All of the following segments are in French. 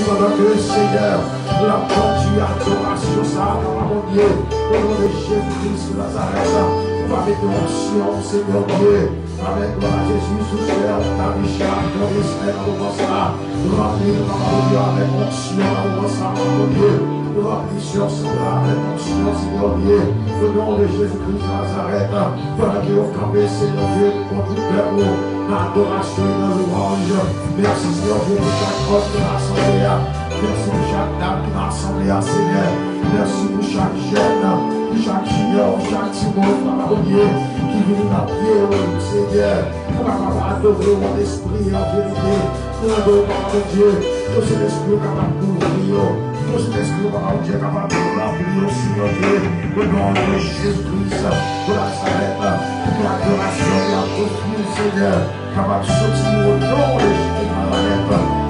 pendant que le Seigneur l'a conduit à adoration, ça, mon Dieu, au nom de Jésus-Christ de Nazareth, on va mettre l'onction, Seigneur Dieu, avec gloire à Jésus, sous terre, ta Richard, dans l'esprit, dans le ça, remplir, mon Dieu, avec onction, dans ça, mon Dieu, remplissons cela avec onction, Seigneur Dieu, au nom de Jésus-Christ de Nazareth, pendant que vous campez, Seigneur Dieu, pour tout peuple, l'adoration et la louange. Merci Seigneur Dieu pour chaque homme de l'assemblée. Merci pour chaque dame de l'assemblée, Seigneur. Merci pour chaque jeune, pour chaque junior, pour chaque Timon, Papa Dieu, qui vient à pied, Seigneur. On va adorer mon esprit en vérité. Nous adorons, Papa Dieu, que cet esprit capable d'ouvrir. Que cet esprit, Papa Dieu, capable de remplir, Seigneur Dieu. Au nom de Jésus-Christ de Nazareth, pour l'adoration et la profondeur, Seigneur. Capable de sortir au nom de Jésus de Nazareth.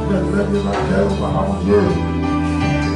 De ma cœur, Papa mon Dieu.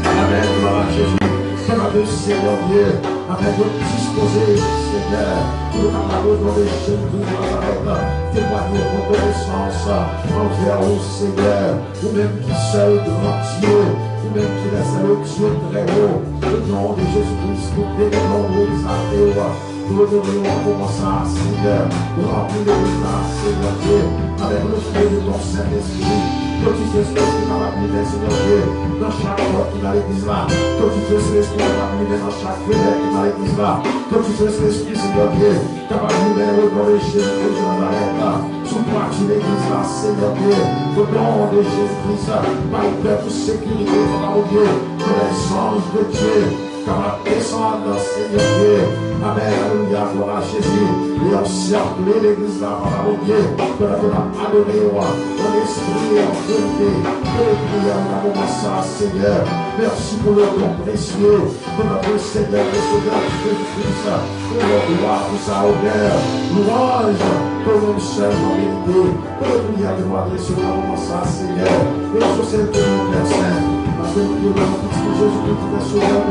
Amen, gloire à Jésus. Capable de Seigneur Dieu. Avec de disposer, Seigneur. Pour le capable au nom de Jésus de Nazareth. Témoigner votre reconnaissance envers vous, Seigneur. Vous-même qui seul grand Dieu. Vous-même qui laisse le Dieu très haut. Au nom de Jésus-Christ, nous bénissons, nous exaltons. Nous devrions commencer à Seigneur. Remplir le temps, Seigneur Dieu. Avec le feu de ton Saint-Esprit. Que tu fais l'esprit dans la prière, Seigneur Dieu, dans chaque porte qui est dans l'église là. Que tu fais l'esprit dans la prière, dans chaque prière qui est dans l'église là. Que tu fais l'esprit, Seigneur Dieu, capable de libérer au nom de Jésus-Christ de Nazareth. Sous toi, tu l'église là, Seigneur Dieu, au nom de Jésus-Christ, par le peuple sécurité, mon Dieu, que les anges de Dieu, capable de descendre, Seigneur Dieu. Amen, alléluia, gloire à Jésus. Et encercler l'église là, mon Dieu, que la adorer en esprit et en vérité. Que les prières nous avons ça, Seigneur. Merci pour le don précieux de notre Seigneur et Sauveur Jésus-Christ. Que le gloire pour sa honneur, louange, que nous sommes en vérité. Que les prières nous adresser, nous avons ça, Seigneur. Et sur cette Père Saint, parce que nous devons pour Jésus-Christ qui est sauveur,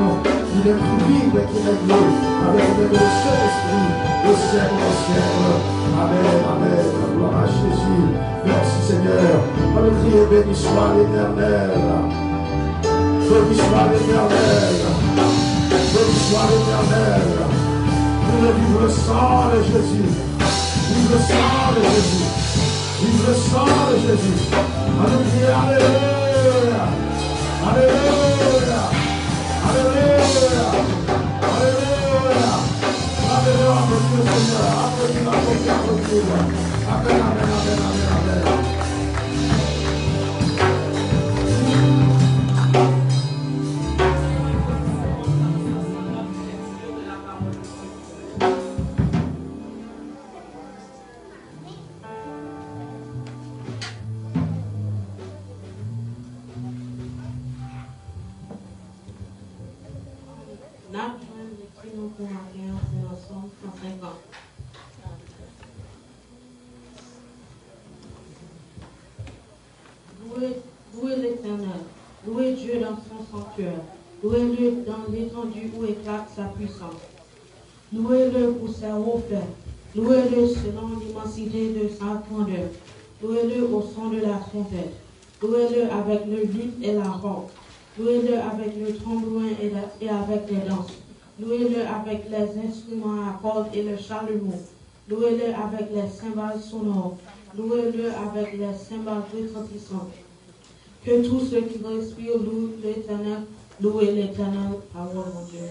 il est qui vive et qui est Dieu, avec le Saint-Esprit, au siècle des siècles. Amen, amen, gloire à Jésus. Merci Seigneur. On le crie, béni soit l'Éternel. Béni soit l'Éternel. Béni soit l'Éternel. Nous vivons le sang de Jésus. Vive le sang de Jésus. Vive le sang de Jésus. On le crie, alléluia. Alléluia. Alléluia. Alléluia. Alléluia, monsieur le Seigneur. Applaudis la première applaudis. Amen, amen, amen, amen, amen. Louez l'Éternel, louez Dieu dans son sanctuaire, louez-le dans l'étendue où éclate sa puissance. Louez-le pour ses hauts faits, louez-le selon l'immensité de sa grandeur, louez-le au son de la trompette, louez-le avec le luth et la harpe, louez-le avec le tremblement et avec les danses, louez-le avec les instruments à cordes et le chalumeau, louez-le avec les cymbales sonores, louez-le avec les cymbales retentissantes. Que tous ceux qui respirent louent l'Éternel, louez l'Éternel, parole mon Dieu.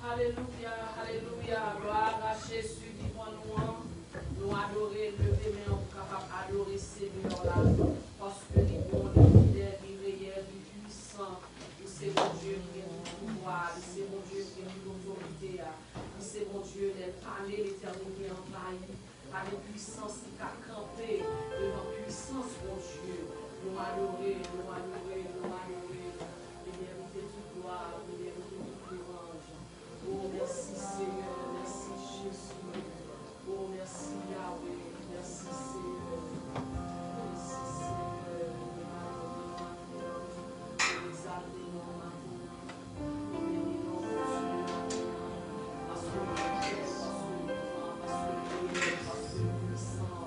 Alléluia, alléluia, gloire à Jésus, dis-moi nous adorer, lever, mais on est capable d'adorer Seigneur là, parce que les bons, les fidèles, les réels, les puissants, c'est mon Dieu qui est tout pouvoir, c'est mon Dieu qui est toute autorité, c'est mon Dieu d'être allé l'éternité envahie, par les puissances qui a campé, devant puissance, mon Dieu, nous adorer, nous adorer, nous adorer, et mériter toute gloire, mériter toute louange. Oh, merci Seigneur, merci Jésus. Oh, merci Yahweh, merci Seigneur. Merci Seigneur. Nous exaltons nos mains. Nous bénissons Dieu. Parce que le Dieu, parce que le vivant, parce que le puissant.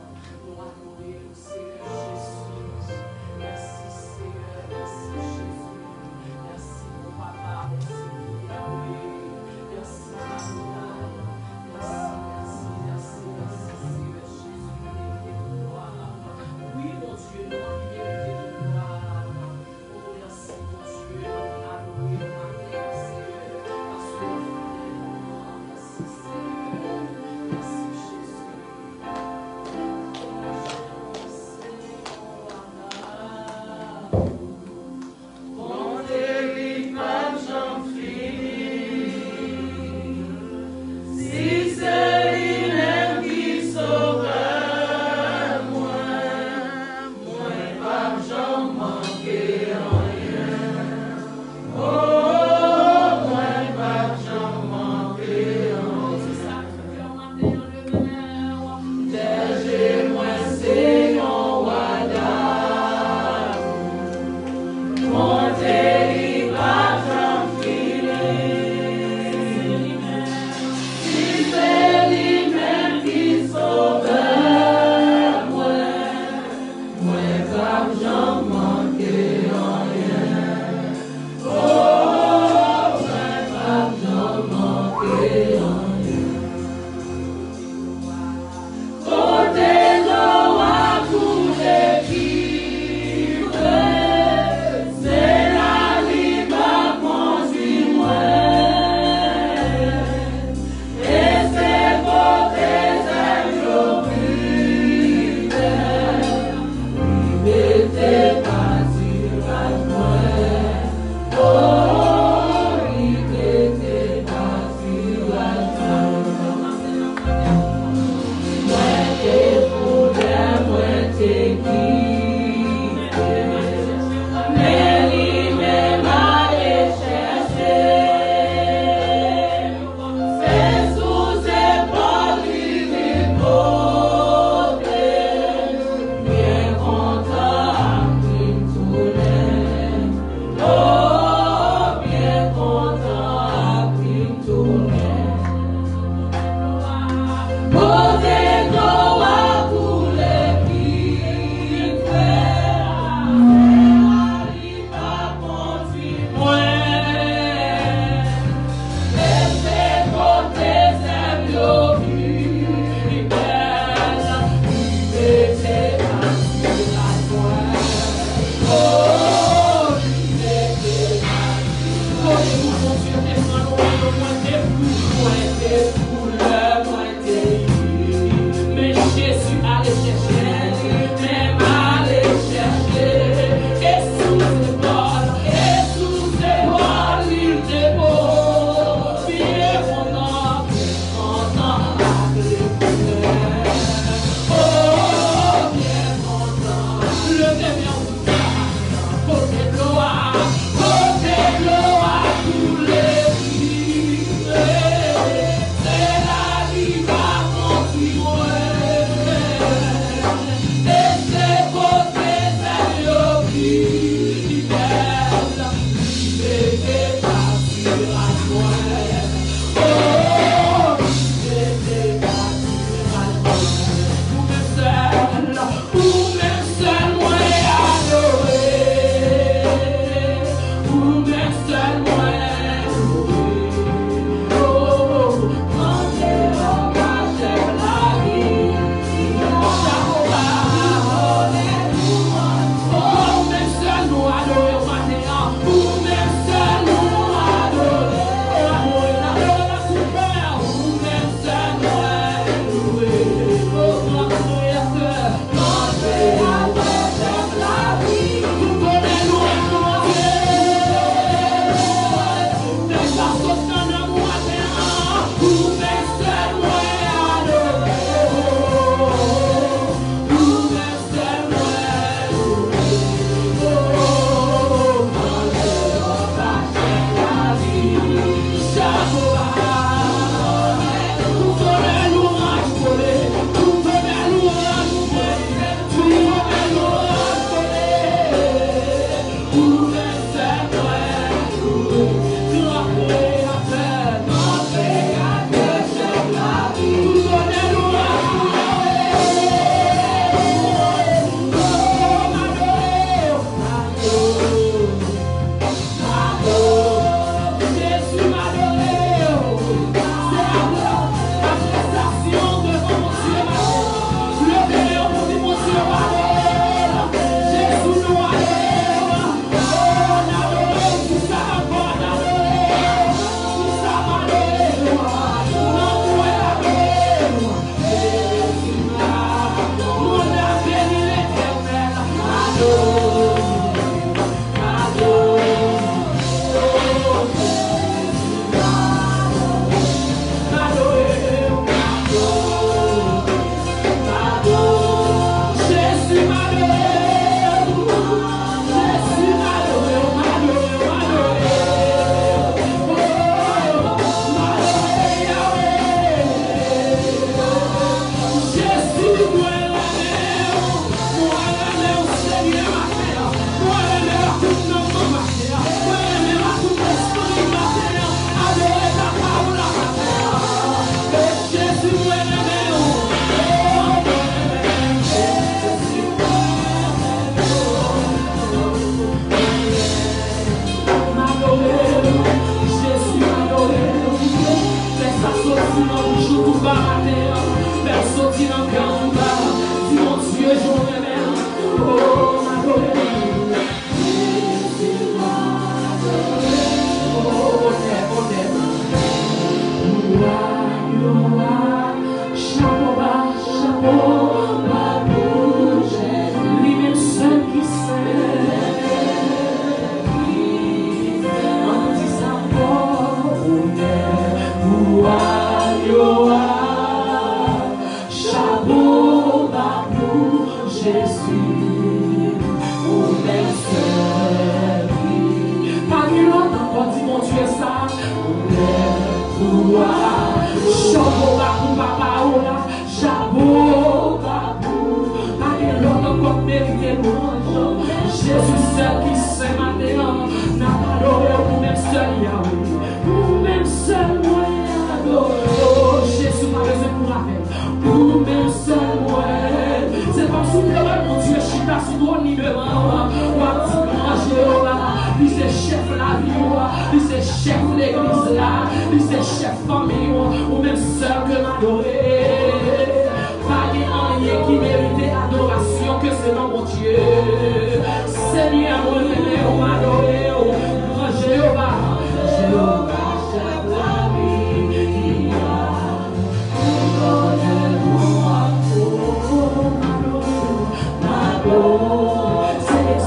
C'est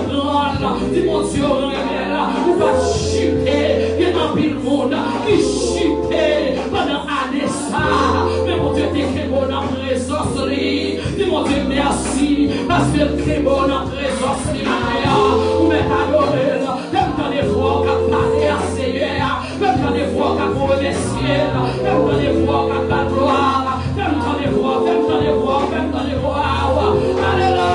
prendre. Dis mon Dieu, on va chuter. Il y a un pile monde qui chutait pendant année ça. Mais mon Dieu, t'es que bon en présence. Dis mon Dieu, merci. Parce que t'es bon en présence. Ou m'est adoré. Même dans les voix qui parlent à Seigneur. Même dans les voix qui pour les ciels. Même dans les voix qui la gloire. Même dans les voix, même dans les voix, même dans les voix. Alléluia.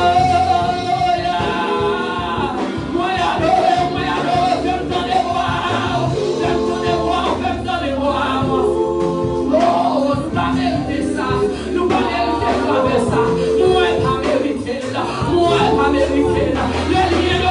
Moi, pas mérité, le lien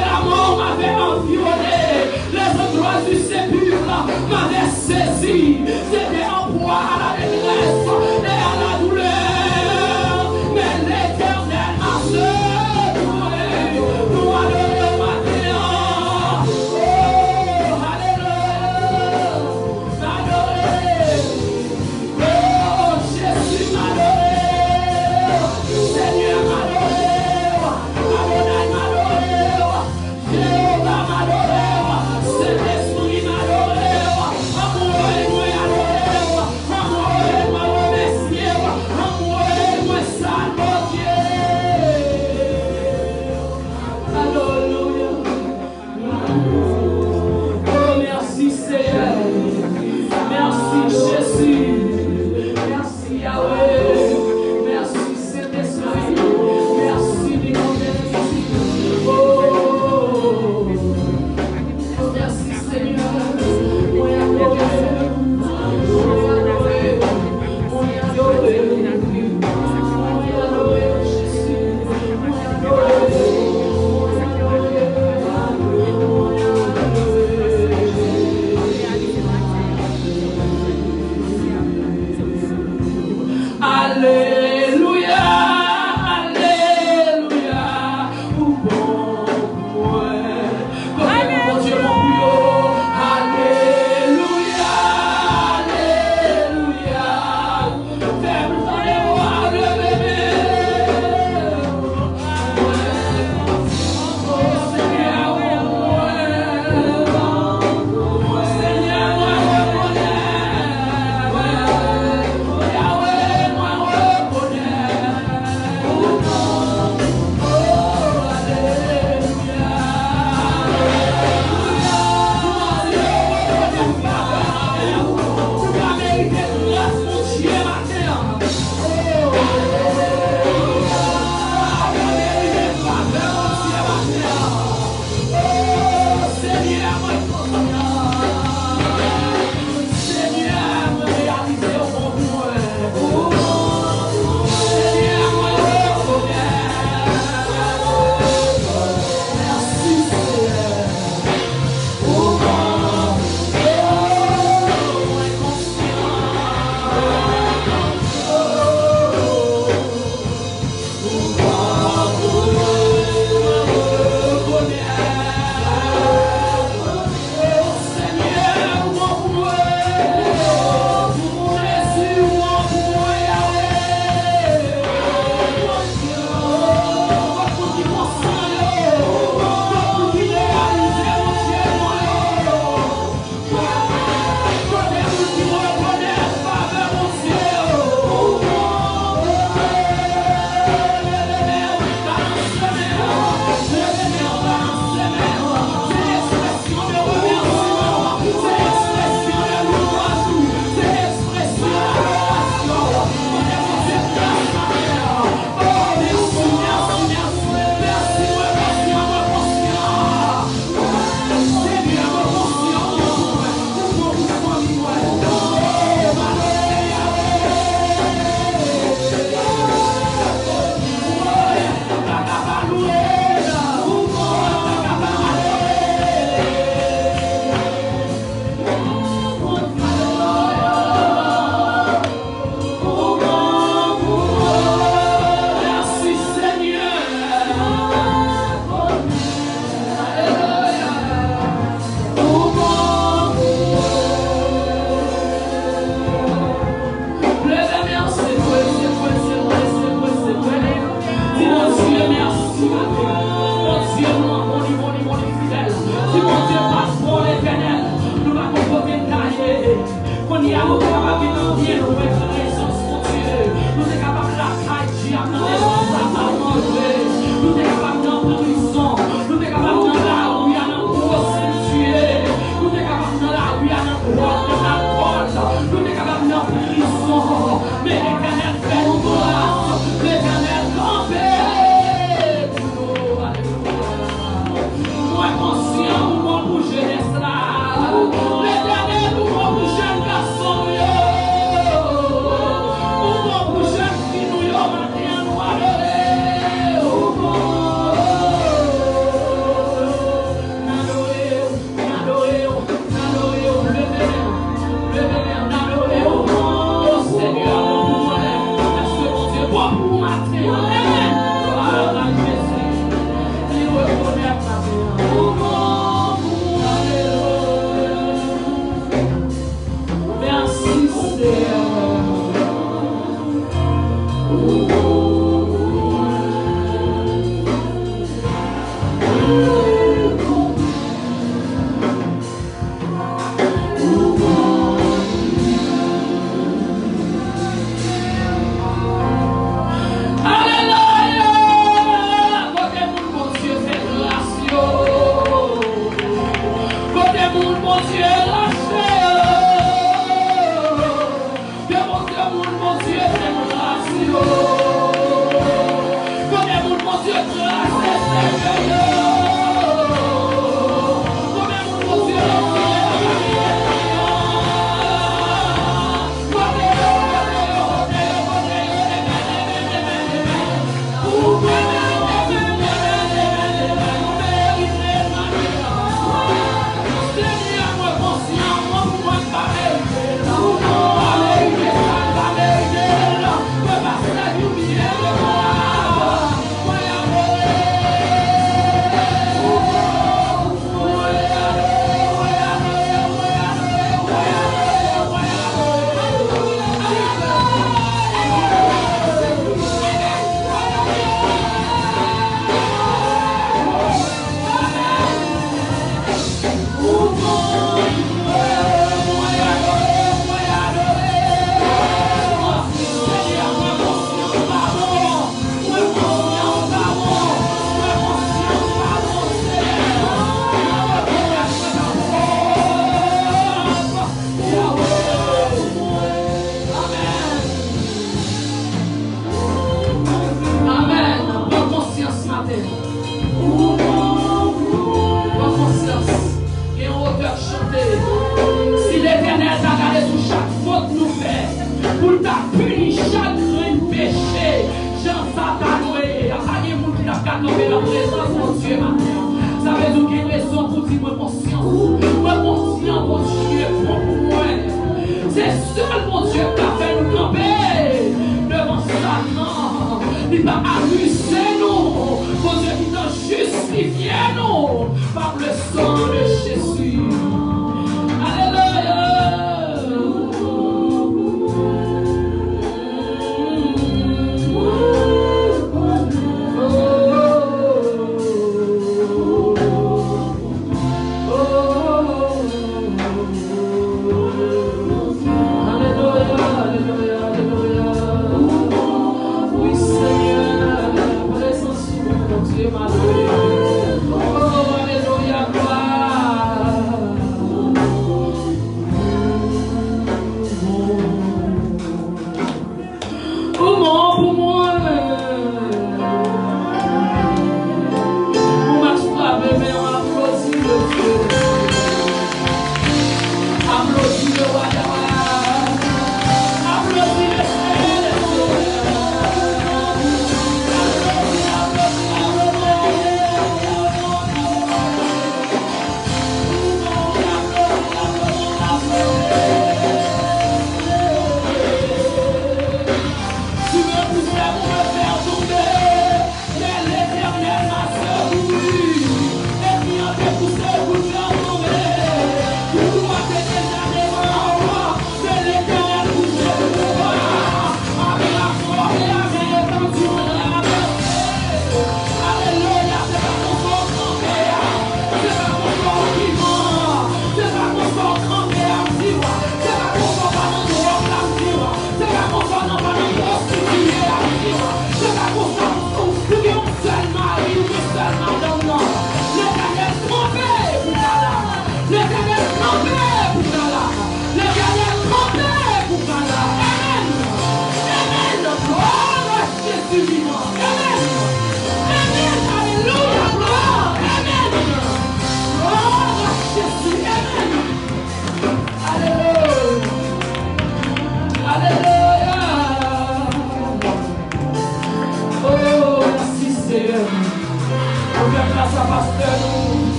Alléluia, gloire.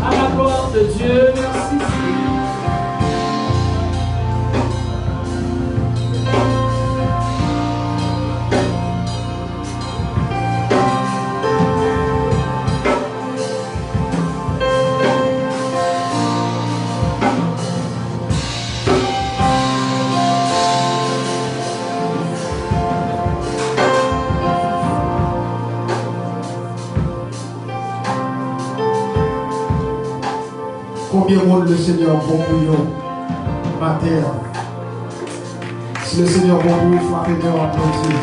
À la gloire de Dieu, merci. Combien de monde le Seigneur bon pour nous matin? Si le Seigneur bon pour nous, il faut appeler en applaudir.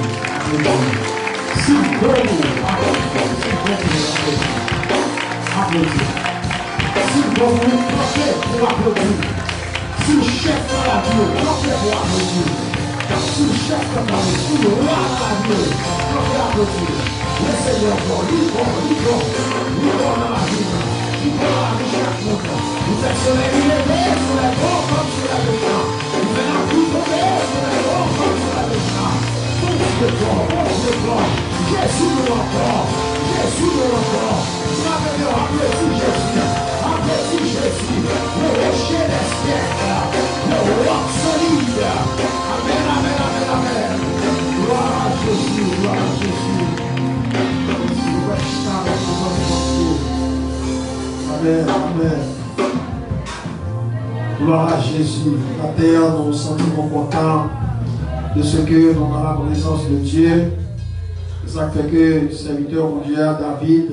Si bon pour nous, applaudir. Si bon pour nous, plantez pour applaudir. Si le chef dans la vie, plantez pour applaudir. Si le chef dans la vie, si le roi dans la vie, plantez pour applaudir. Le Seigneur bon, lui bon dans la vie. Vous êtes sur les élevés, sur les bords comme sur la méchant. Vous êtes la plus tombée sur les bords comme sur la méchant. Bon de gloire, Jésus de l'enfant, Jésus de l'enfant. Appelez-y Jésus, appelez-y Jésus, le rocher des siècles, le roc solide. Amen, amen, amen, amen. Gloire à Jésus, gloire à Jésus. Amen, amen. Gloire à Jésus. La terre, nous nous sentons contents de ce que nous avons la présence de Dieu. C'est ça fait que le serviteur mondial David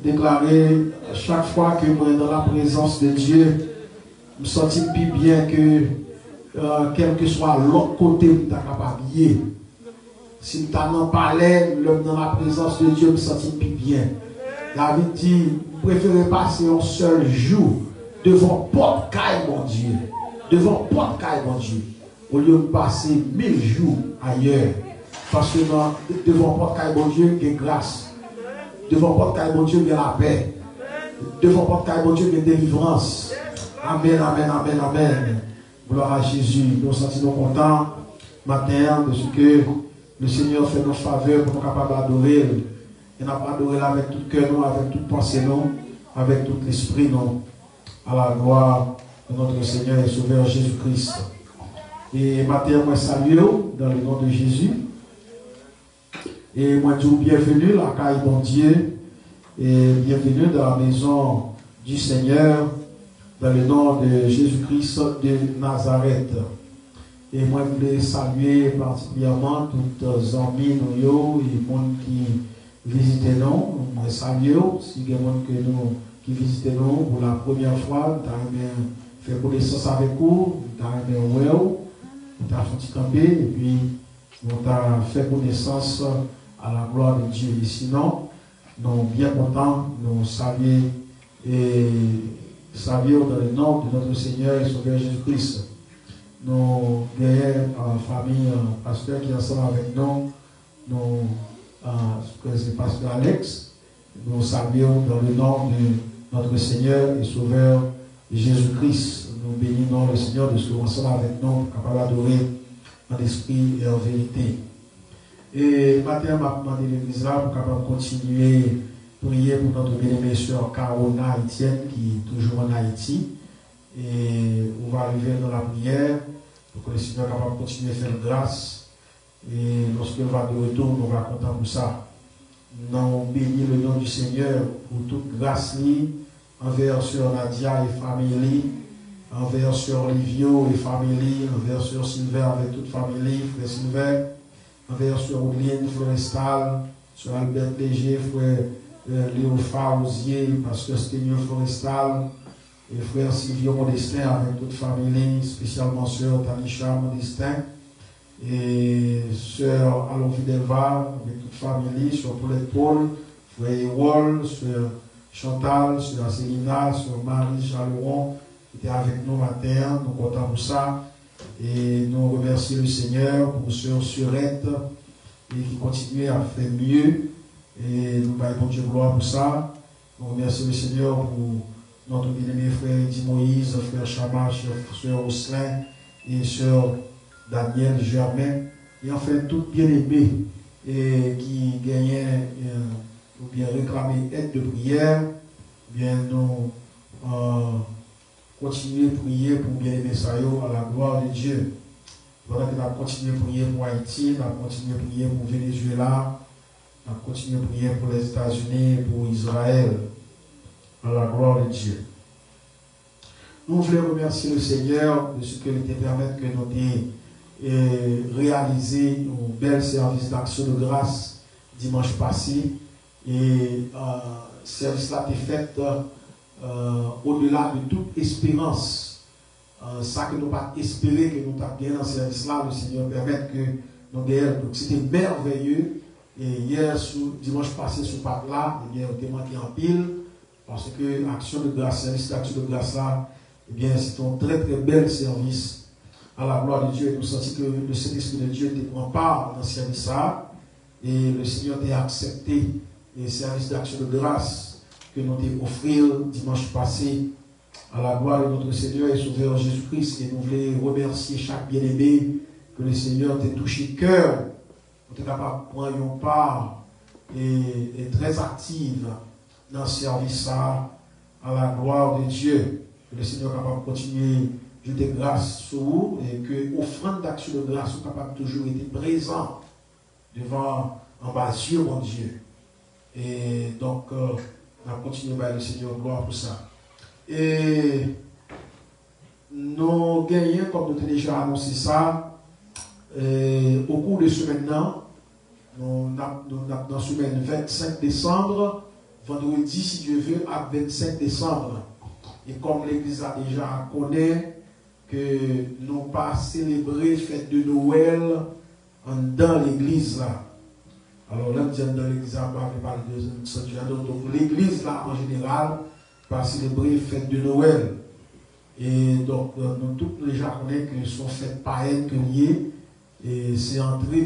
déclarait chaque fois que nous sommes dans la présence de Dieu, nous sentons plus bien que quel que soit l'autre côté où nous sommes capables de. Si nous n'en parlé, dans la présence de Dieu, nous sentons plus bien. David dit, vous préférez passer un seul jour devant porte-caille, mon Dieu. Devant porte-caille, mon Dieu. Au lieu de passer 1000 jours ailleurs. Parce que devant porte-caille, mon Dieu, il y a grâce. Devant porte-caille, mon Dieu, il y a la paix. Devant porte-caille, mon Dieu, il y a délivrance. Amen, amen, amen, amen. Gloire à Jésus. Nous sentons contents matin de ce que le Seigneur fait nos faveurs pour nous capables d'adorer. Et nous adoré avec tout cœur, avec toute pensée, avec tout l'esprit, à la gloire de notre Seigneur et Sauveur Jésus-Christ. Et matin, moi salue dans le nom de Jésus. Et moi dis bienvenue, la caille bon Dieu, et bienvenue dans la maison du Seigneur, dans le nom de Jésus-Christ de Nazareth. Et moi je voulais saluer particulièrement toutes les amis, et les gens qui visitez nous, nous saluons, si il y a des gens qui visitent nous pour la première fois, nous avons fait connaissance avec vous, nous avons fait nous avons fait camper, et puis nous avons fait connaissance à la gloire de Dieu. Et sinon, nous sommes bien contents, nous saluons dans le nom de notre Seigneur et Sauveur Jésus-Christ. Nous avons en famille un pasteur qui est ensemble avec nous, c'est pasteur Alex. Nous saluons dans le nom de notre Seigneur et Sauveur Jésus-Christ. Nous bénissons le Seigneur de se ensemble avec nous, capable d'adorer en esprit et en vérité. Et matin, je vais demander l'église là pour capable continuer à prier pour notre bien-aimée sœur Carona Haïtienne qui est toujours en Haïti. Et on va arriver dans la prière pour que le Seigneur soit capable de continuer à faire grâce. Et lorsqu'il va de retour, nous va content pour ça. Nous bénissons le nom du Seigneur pour toute grâce envers sur Nadia et famille, envers sur Olivio et famille, envers sur Sylvain avec toute famille, frère Sylvain, envers sur Ouline Florestal, sur Albert Léger, frère Léophard Osier, pasteur Sténio Florestal, et frère Silvio Modestin avec toute famille, spécialement sœur Tanisha Modestin. Et sœur Alonvidelva, avec toute famille, sœur Paulette Paul, frère Ewol, sœur Chantal, sœur Célina, sœur Marie Chalouron, qui était avec nous matin, nous comptons pour ça. Et nous remercions le Seigneur pour sœur Surette, et qui continue à faire mieux. Et nous baillons Dieu gloire pour ça. Nous remercions le Seigneur pour notre bien-aimé frère Eddie Moïse, frère Chama, sœur Osselin et sœur Daniel Germain, et enfin tout bien-aimé et qui gagnait ou bien réclamé aide de prière, bien nous continuer à prier pour bien-aimer ça à la gloire de Dieu. Pendant que nous avons continué à prier pour Haïti, nous avons continué à prier pour Venezuela, nous avons continué à prier pour les États-Unis, pour Israël, à la gloire de Dieu. Nous voulons remercier le Seigneur de ce qu'il était permettre que nous ayons réalisé un bel service d'action de grâce dimanche passé. Et service là est fait au-delà de toute espérance. Ça que nous pas espéré que nous avons bien dans le service là, le Seigneur permet que nous gagnons. Donc c'était merveilleux. Et hier, dimanche passé, sur Pâques là, on a manqué en pile. Parce que l'action de grâce, service d'action de grâce là, eh bien, c'est un très très bel service à la gloire de Dieu. Et nous sentons que le Saint-Esprit de Dieu te prend part dans ce service là. Et le Seigneur t'a accepté les services d'action de grâce que nous t'ai offert dimanche passé à la gloire de notre Seigneur et Sauveur Jésus-Christ. Et nous voulons remercier chaque bien-aimé que le Seigneur t'ait touché le cœur pour être capable de prendre une part et très active dans ce service à la gloire de Dieu. Que le Seigneur est capable de continuer à jeter grâce sur vous et que l'offrande d'action de grâce soit capable de toujours être présent devant en bas Dieu, mon Dieu. Et donc, on va continuer à le Seigneur gloire pour ça. Et nous gagnons, comme nous avons déjà annoncé ça, au cours de ce maintenant, nous avons dans la semaine 25 décembre, vendredi, si Dieu veut, à 25 décembre. Et comme l'Église a déjà connaît que nous pas célébrer fête de Noël dans l'Église là. Alors là, dans l'Église, on va parler de Saint-Jean. Donc l'Église là, en général, va célébrer fête de Noël. Et donc, nous tous déjà connaissons que sont fêtes païennes que liées. Et c'est entrer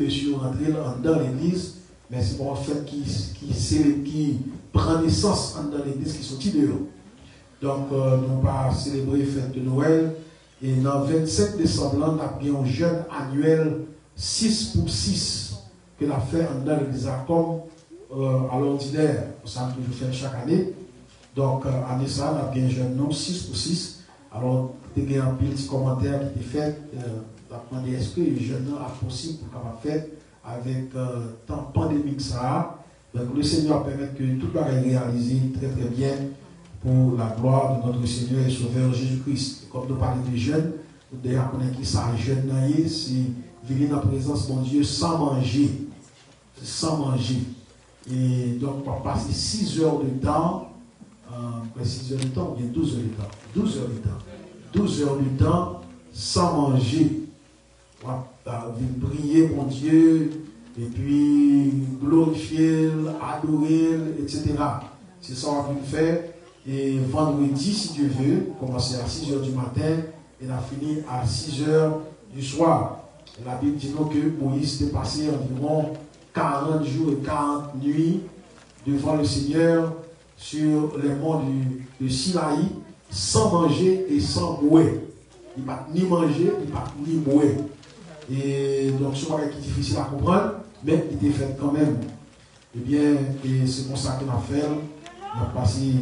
dans l'Église, mais c'est pas une fête qui prend naissance dans l'Église, qui sont dehors. Donc, nous pas célébrer fête de Noël. Et dans le 27 décembre, on a bien un jeûne annuel 6 pour 6 que l'on fait dans l'Église comme à l'ordinaire. Ça nous fait chaque année. Donc, année ça, on a bien un jeûne 6 pour 6. Alors, il y a un petit commentaire qui est fait. On a demandé est-ce que le jeûne est possible pour qu'on faire avec temps pandémique ça. Donc, le Seigneur permet que tout soit réalisé très très bien pour la gloire de notre Seigneur et Sauveur Jésus-Christ. Comme nous parlons de jeûne, nous devons connaître qui ça jeûne, c'est venir dans la présence de mon Dieu sans manger. Sans manger. Et donc, on va passer 6 heures de temps, 6 heures de temps ou bien 12 heures de temps. 12 heures de temps. 12 heures de temps sans manger. On va prier mon Dieu et puis glorifier, adorer, etc. C'est ça qu'on va faire. Et vendredi, si Dieu veut, commencer à 6 heures du matin et on a fini à 6 heures du soir. Et la Bible dit nous que Moïse était passé environ 40 jours et 40 nuits devant le Seigneur sur les monts de Sinaï sans manger et sans boire. Il ne va ni manger, il ne va ni boire. Et donc, c'est un qui est difficile à comprendre, mais il était fait quand même. Eh bien, et c'est pour ça qu'on a fait. On a passé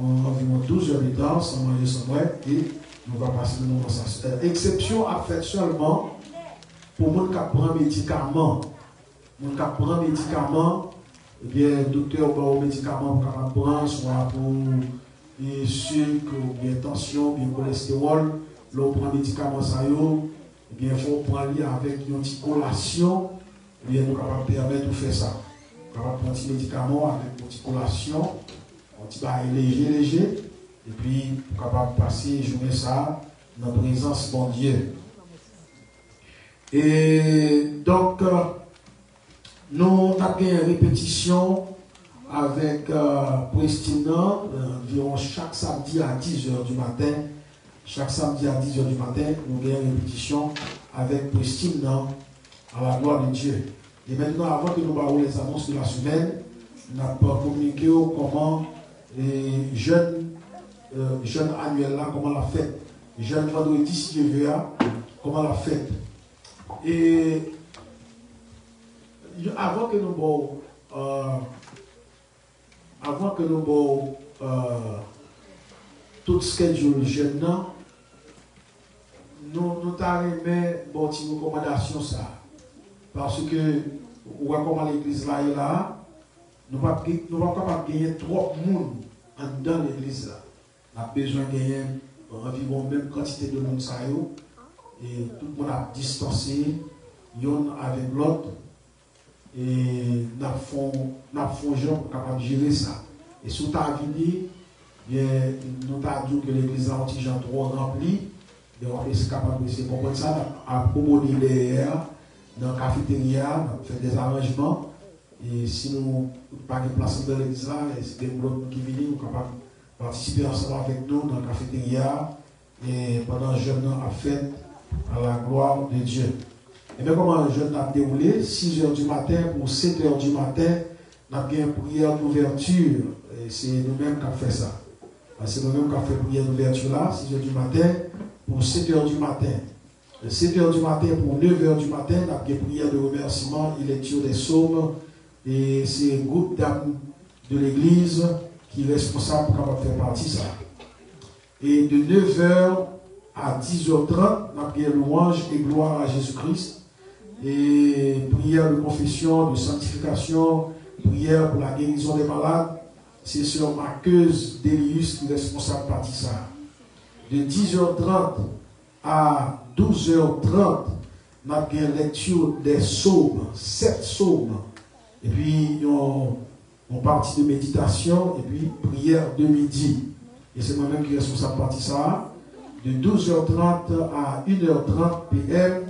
environ 12 heures de temps sans manger, sans boire, et on va passer le moment ça. Exception à faire seulement pour les gens qui prennent médicaments. Les gens qui prennent médicaments, eh bien, le docteur va aux médicaments pour prendre, soit pour le sucre, ou bien tension, ou bien cholestérol. Là, on prend médicaments, ça y est, eh bien, il faut prendre avec une petite collation, eh bien, nous sommes capables de permettre de faire ça. Nous sommes capables de prendre un petit médicament avec une petite collation, un petit bail léger, et puis nous sommes capables de passer jouer ça dans la présence de mon Dieu. Et donc, nous avons une répétition avec Pristina environ chaque samedi à 10h du matin. Chaque samedi à 10h du matin, nous avons une répétition avec Pristina à la gloire de Dieu. Et maintenant, avant que nous parlions les annonces de la semaine, nous avons communiqué comment les jeunes annuels là, comment la fête. Jeune vendredi, si Dieu veut, comment la fête. Et avant que nous tout schedule jeune, nous t'avons bon petite recommandation ça. Parce que, on voit comment l'église là est là, nous ne pouvons pas gagner trop de monde dans l'église là. On a besoin de gagner environ même quantité de monde ça et tout le monde a distancé, l'un avec l'autre, et nous avons gens pour capable de gérer ça. Et sous ta vie, nous avons dit que l'église a un petit genre trop rempli, et on est capable de comprendre ça, accommoder les airs dans la cafétéria, faire des arrangements. Et si nous n'avons pas de place dans l'église là, c'est des blocs qui viennent, nous sommes capables de participer ensemble avec nous dans la cafétéria et pendant que le jeûne a fait à la gloire de Dieu. Et bien comment le jeûne a déroulé, 6 h du matin pour 7 h du matin, nous avons une prière d'ouverture. Et c'est nous-mêmes qui avons fait ça. C'est nous-mêmes qui avons fait prière d'ouverture là, 6 h du matin pour 7 h du matin. De 7 h du matin pour 9 h du matin, nous avons une prière de remerciement et lecture des psaumes. Et c'est un groupe d'amis de l'église qui est responsable pour faire partie de ça. Et de 9 h à 10 h 30, nous avons louange et gloire à Jésus-Christ. Et prière de confession, de sanctification, prière pour la guérison des malades. C'est sur Marqueuse Délius qui est responsable de partie de ça. De 10 h 30 à 12 h 30, nous avons une lecture des psaumes, 7 psaumes. Et puis, on partie de méditation et puis prière de midi. Et c'est moi-même qui est responsable de partie de ça. De 12 h 30 à 1 h 30 p.m.,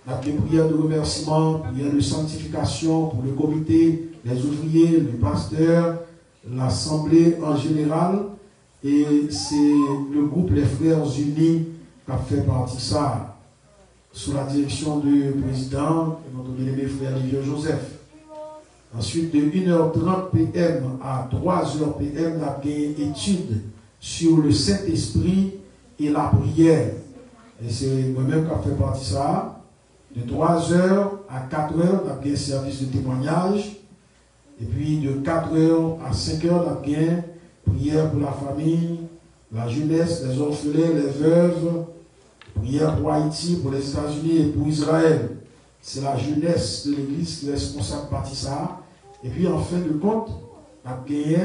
on a des prières de remerciement, prières de sanctification pour le comité, les ouvriers, le pasteur, l'assemblée en général. Et c'est le groupe Les Frères Unis qui a fait partie de ça, sous la direction du président, notre bien-aimé frère Livio Joseph. Ensuite, de 1 h 30 p.m. à 3 h p.m., on a une étude sur le Saint-Esprit et la prière. Et c'est moi-même qui a fait partie de ça. De 3 h à 4 h, on a un service de témoignage. Et puis de 4 h à 5 h, on a une prière pour la famille, la jeunesse, les orphelins, les veuves, prière pour Haïti, pour les États-Unis et pour Israël. C'est la jeunesse de l'église qui est responsable de partie ça. Et puis en fin de compte, on a gagné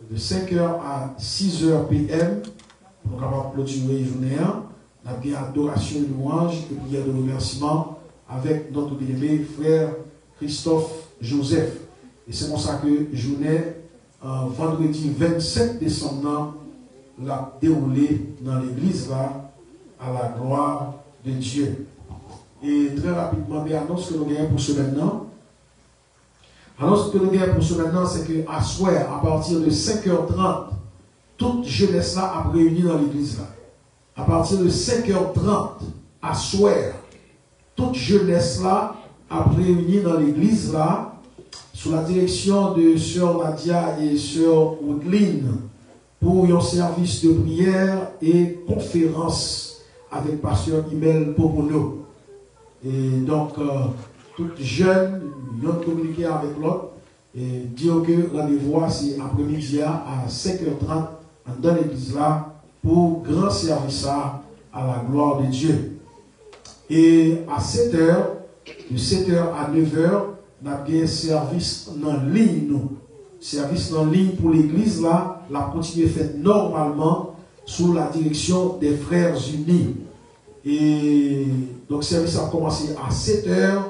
de 5 h à 6 h p.m. pour pouvoir clôturer la journée. On a gagné adoration et louange et prière de remerciement avec notre bien-aimé frère Christophe Joseph. Et c'est pour ça que journée, vendredi 27 décembre, l'a déroulé dans l'église là, à la gloire de Dieu. Et très rapidement, mais annonce que nous gagnons pour ce maintenant. Annonce que nous gagnons pour ce maintenant, c'est qu'à soir, à partir de 5 h 30, toute jeunesse là a réuni dans l'église là. À partir de 5 h 30, à soir, toute jeunesse là a réuni dans l'église là, sous la direction de Sœur Nadia et Sœur Woodline, pour un service de prière et conférence avec Pasteur Imel Popono. Et donc, tout jeune, ils ont communiqué avec l'autre et dire que rendez-vous, c'est après-midi à 5 h 30 dans l'église là pour grand service à la gloire de Dieu. Et à 7 h, de 7 h à 9 h, on a un service en ligne. Service en ligne pour l'église là, la continuer fait normalement sous la direction des Frères Unis. Et donc, le service a commencé à 7 h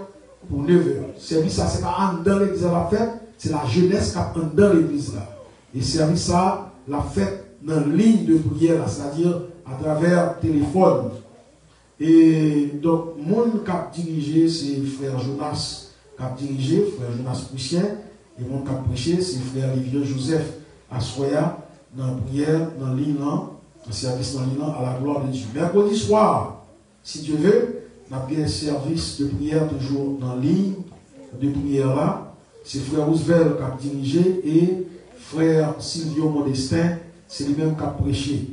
pour 9 h. Le service, c'est pas dans l'église à la fête, c'est la jeunesse qui a dans l'église là. Et le service, la fête dans la ligne de prière, c'est-à-dire à travers téléphone. Et donc, mon qui a dirigé, c'est frère Jonas qui a dirigé, frère Jonas Poussien. Et mon qui a prêché, c'est frère Livio Joseph Assoya, dans la prière, dans la ligne, dans le service dans la ligne, à la gloire de Dieu. Mercredi soir, si Dieu veut, on a bien un service de prière toujours dans la ligne de prière là. C'est frère Roosevelt qui a dirigé et frère Silvio Modestin, c'est lui-même qui a prêché.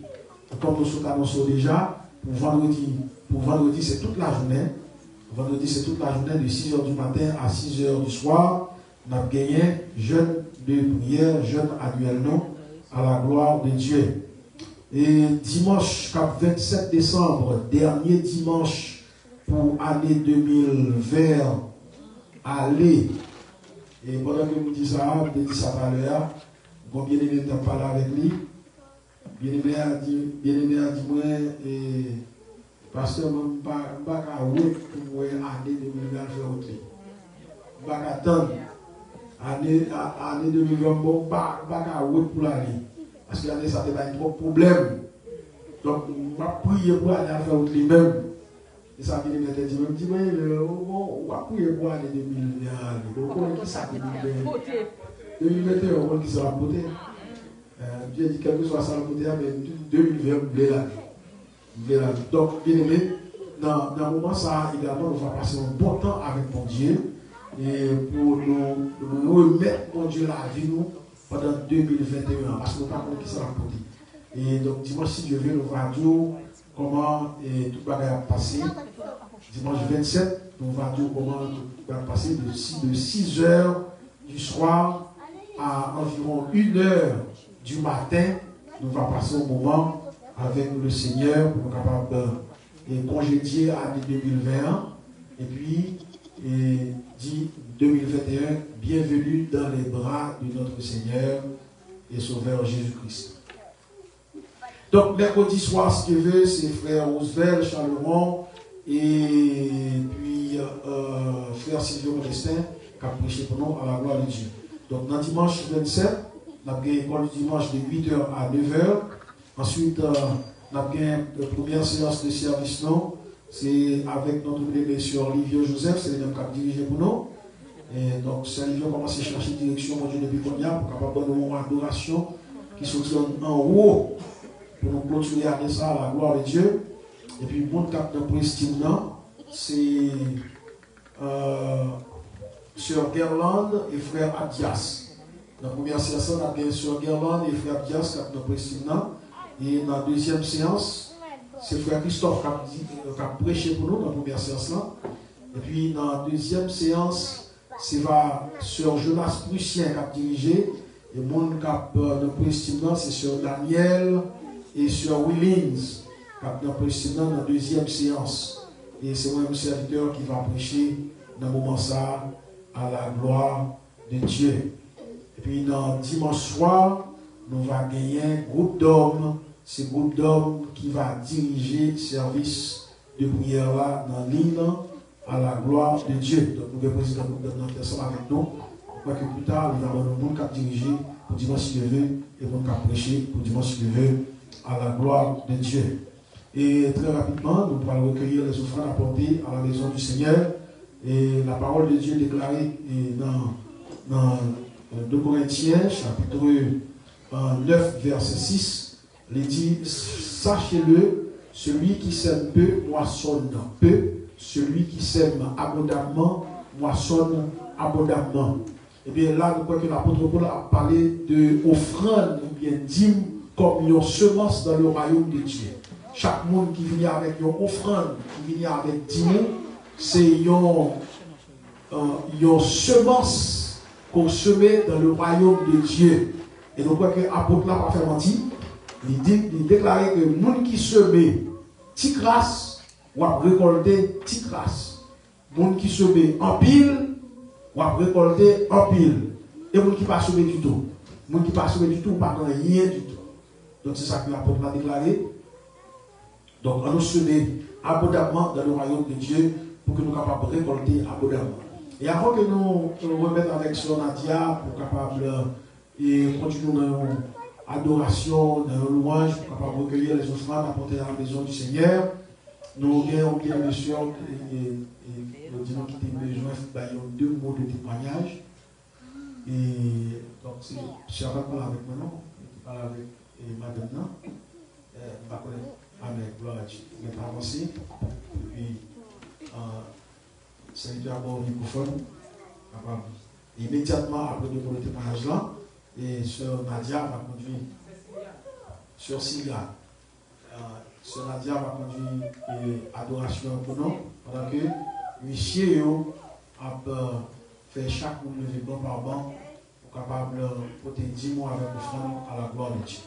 Comme nous sommes annoncés déjà, pour vendredi c'est toute la journée. Vendredi c'est toute la journée de 6 h du matin à 6 h du soir. On a gagné jeûne de prière, jeûne annuellement à la gloire de Dieu. Et dimanche 27 décembre, dernier dimanche pour l'année 2020, aller. Et pendant que nous disons ça, je dis ça tout à l'heure, bon bien aimé de parler avec lui. Bien aimé a dit moi, et pasteur, je ne vais pas attendre pour l'année 2020 faire autre. Je ne vais pas attendre. L'année 2020, je ne vais pas attendre pour l'année. Parce que l'année, ça n'a pas trop de problème. Donc, je vais prier pour aller faire autre lui-même. Et ça vient de me dire, je me dis, on va prier pour l'année 2020. Donc, on qui ça 2020. 2021, on qui ça la beauté. Dieu dit quel que soit ça la beauté, mais 2020, vous voulez l'année. Donc, bien aimé, dans le moment ça, également, on va passer un bon temps avec mon Dieu. Et pour nous remettre, mon Dieu, la vie nous pendant 2021. Parce que nous ne savons pas qui ça la beauté. Et donc, dimanche, si Dieu veut, nous va dire comment tout va passer. Dimanche 27, nous va dire comment tout va passer de 6 heures du soir à environ 1 heure du matin. Nous va passer un moment avec le Seigneur pour nous capables de congédier l'année 2021. Et puis, dit 2021, bienvenue dans les bras de notre Seigneur et Sauveur Jésus-Christ. Donc, mercredi soir, si tu veux, c'est frère Roosevelt, Charleroi, et puis frère Sylvio Modestin, qui a prêché pour nous à la gloire de Dieu. Donc, dans dimanche 27, nous avons une école du dimanche de 8h à 9h. Ensuite, nous avons une première séance de service, non? C'est avec notre bébé sur Olivier Joseph, c'est le même qui a dirigé pour nous. Et donc, c'est Olivier qui a commencé à chercher direction mon Dieu depuis qu'on y a, pour capable de une adoration qui sortit en haut. Pour nous clôturer avec ça à la gloire de Dieu. Et puis, mon cap de prestime, c'est Sœur Gerland et frère Adias. Dans la première séance, on a bien Sœur Gerland et frère Adias cap de prestime. Et dans la deuxième séance, c'est frère Christophe qui a prêché pour nous dans la première séance. Et puis, dans la deuxième séance, c'est Sœur Jonas Prussien qui a dirigé. Et mon cap de prestime, c'est Sœur Daniel et sur Willings, qui a prêché dans la deuxième séance. Et c'est moi, le serviteur, qui va prêcher dans le moment ça, à la gloire de Dieu. Et puis, dans dimanche soir, nous allons gagner un groupe d'hommes. C'est un groupe d'hommes qui va diriger le service de prière là, dans l'île, à la gloire de Dieu. Donc, nous allons présider un groupe d'hommes ensemble avec nous. Pour que plus tard, nous avons un monde qui a dirigé pour dimanche levé et monde qui a prêché pour dimanche levé à la gloire de Dieu. Et très rapidement, nous allons recueillir les offrandes apportées à la maison du Seigneur. Et la parole de Dieu déclarée dans 2 Corinthiens, chapitre 9, verset 6, il dit, sachez-le, celui qui sème peu, moissonne peu, celui qui sème abondamment, moissonne abondamment. Et bien là, nous croyons que l'apôtre Paul a parlé de offrande ou bien dîme comme une semence dans le royaume de Dieu. Chaque monde qui vient avec une offrande, qui vient avec dîme, c'est une semence qu'on semet dans le royaume de Dieu. Et nous croyons que l'apôtre n'a pas fait mentir. Il déclarait que le monde qui semet petite grâce, va récolter petite grâce. Le monde qui semet en pile, va récolter en pile. Et le monde qui ne pas semer du tout. Le monde qui ne pas semer du tout, pas rien du tout. Donc c'est ça que l'apôtre a déclaré. Donc on nous semer abondamment dans le royaume de Dieu pour que nous soyons capables de récolter abondamment. Et avant que nous remettions avec Sœur Nadia pour capable et continuer dans l'adoration, dans la louange, pour capable recueillir les offrandes apportées à la maison du Seigneur, nous avons bien monsieur et nous disons qu'il y a besoin de 2 mots de témoignage. Et donc c'est Sœur va parler avec moi, non? Parler avec madame, non? Amen, gloire à Dieu. On va avancer. Puis, c'est d'abord le microphone. Immédiatement après le témoignage là, et Sœur Nadia va conduire. Sœur Sylvia. Sœur Nadia va conduire l'adoration pour nous, pendant que monsieur a fait chaque monde lever bon par bon pour capable de porter 10 mois avec le frère à la gloire de Dieu.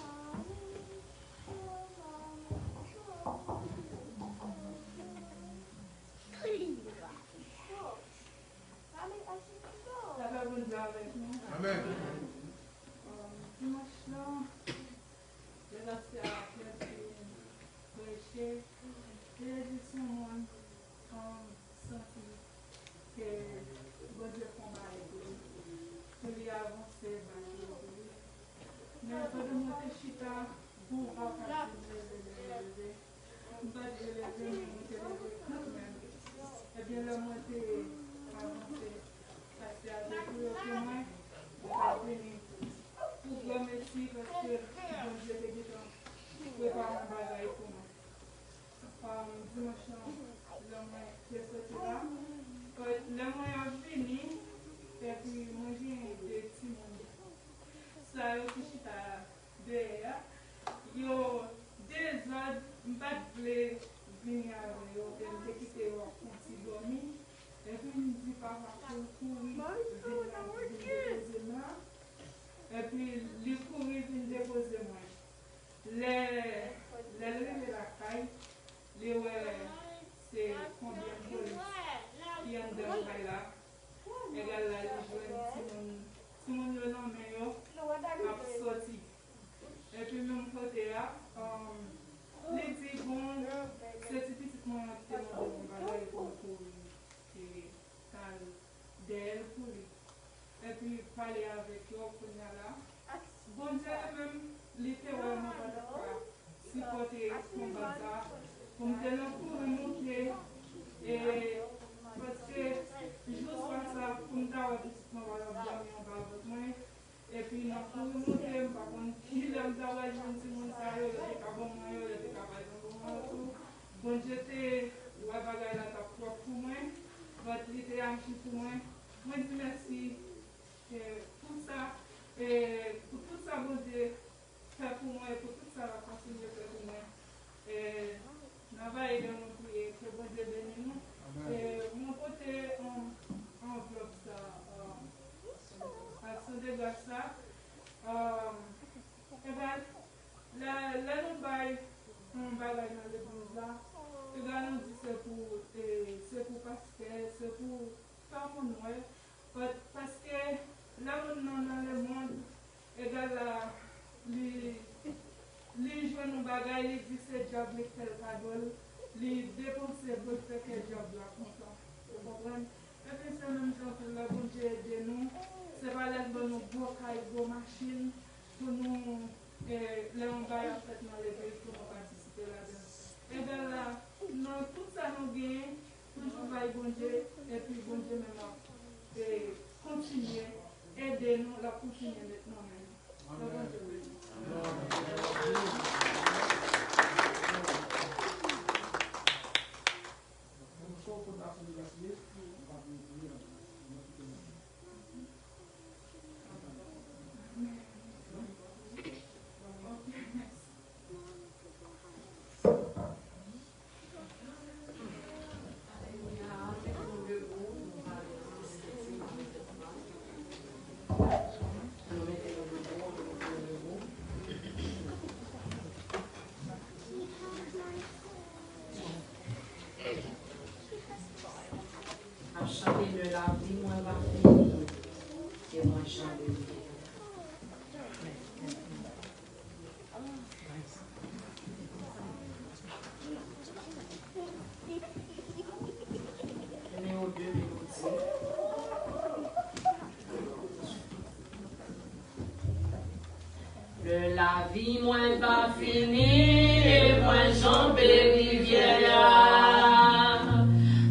La vie moins pas finie, moins jambe rivière.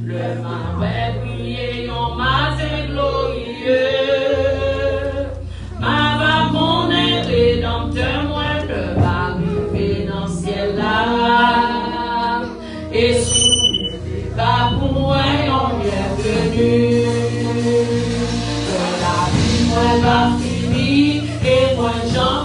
Le mauvais briller, on matin glorieux. Ma va mon rédempteur, moi ne va arriver dans le ciel là. Et si pas pour moi, on bienvenue. La vie moins pas finie, et moins jambe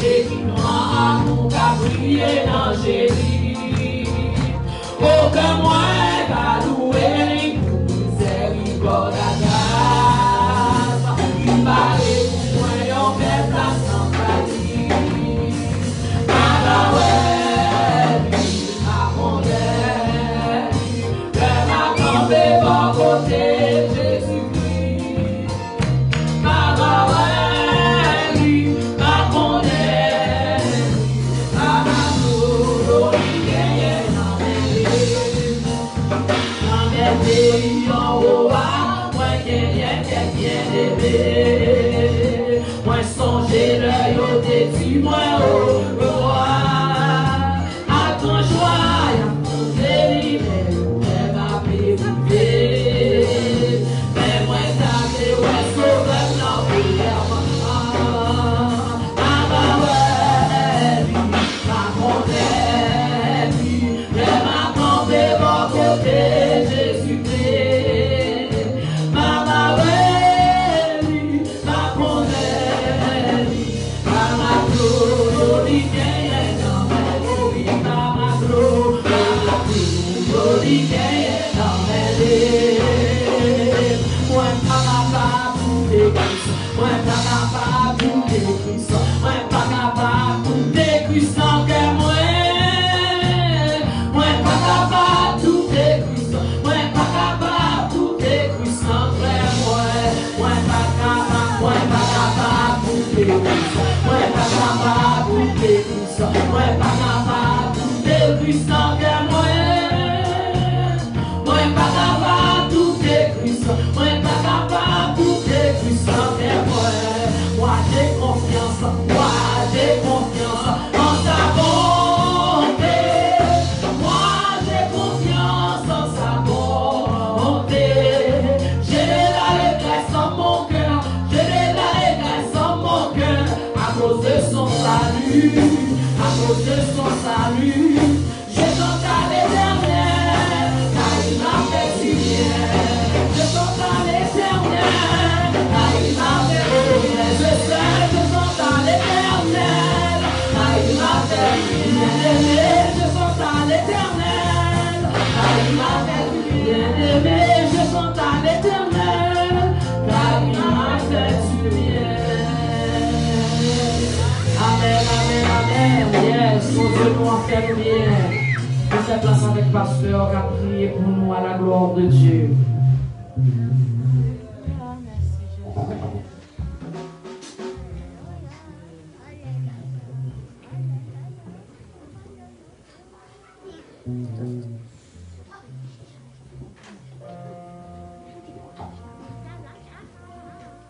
Baby. mon cabrier dans génie. Aucun moyen qu'à louer, miséricorde à grâce. Il paraît pour moi, on fait place sans failli. Côté Jésus-Christ, ma Marie, ma condamnée, ma glorifiée dans mes pays en haut, moi qui bien aimé, moi songer l'œil au défi, moi au roi, à ton joie, à ton délire, ma paix. Cette place avec pasteur qui a prié pour nous à la gloire de Dieu.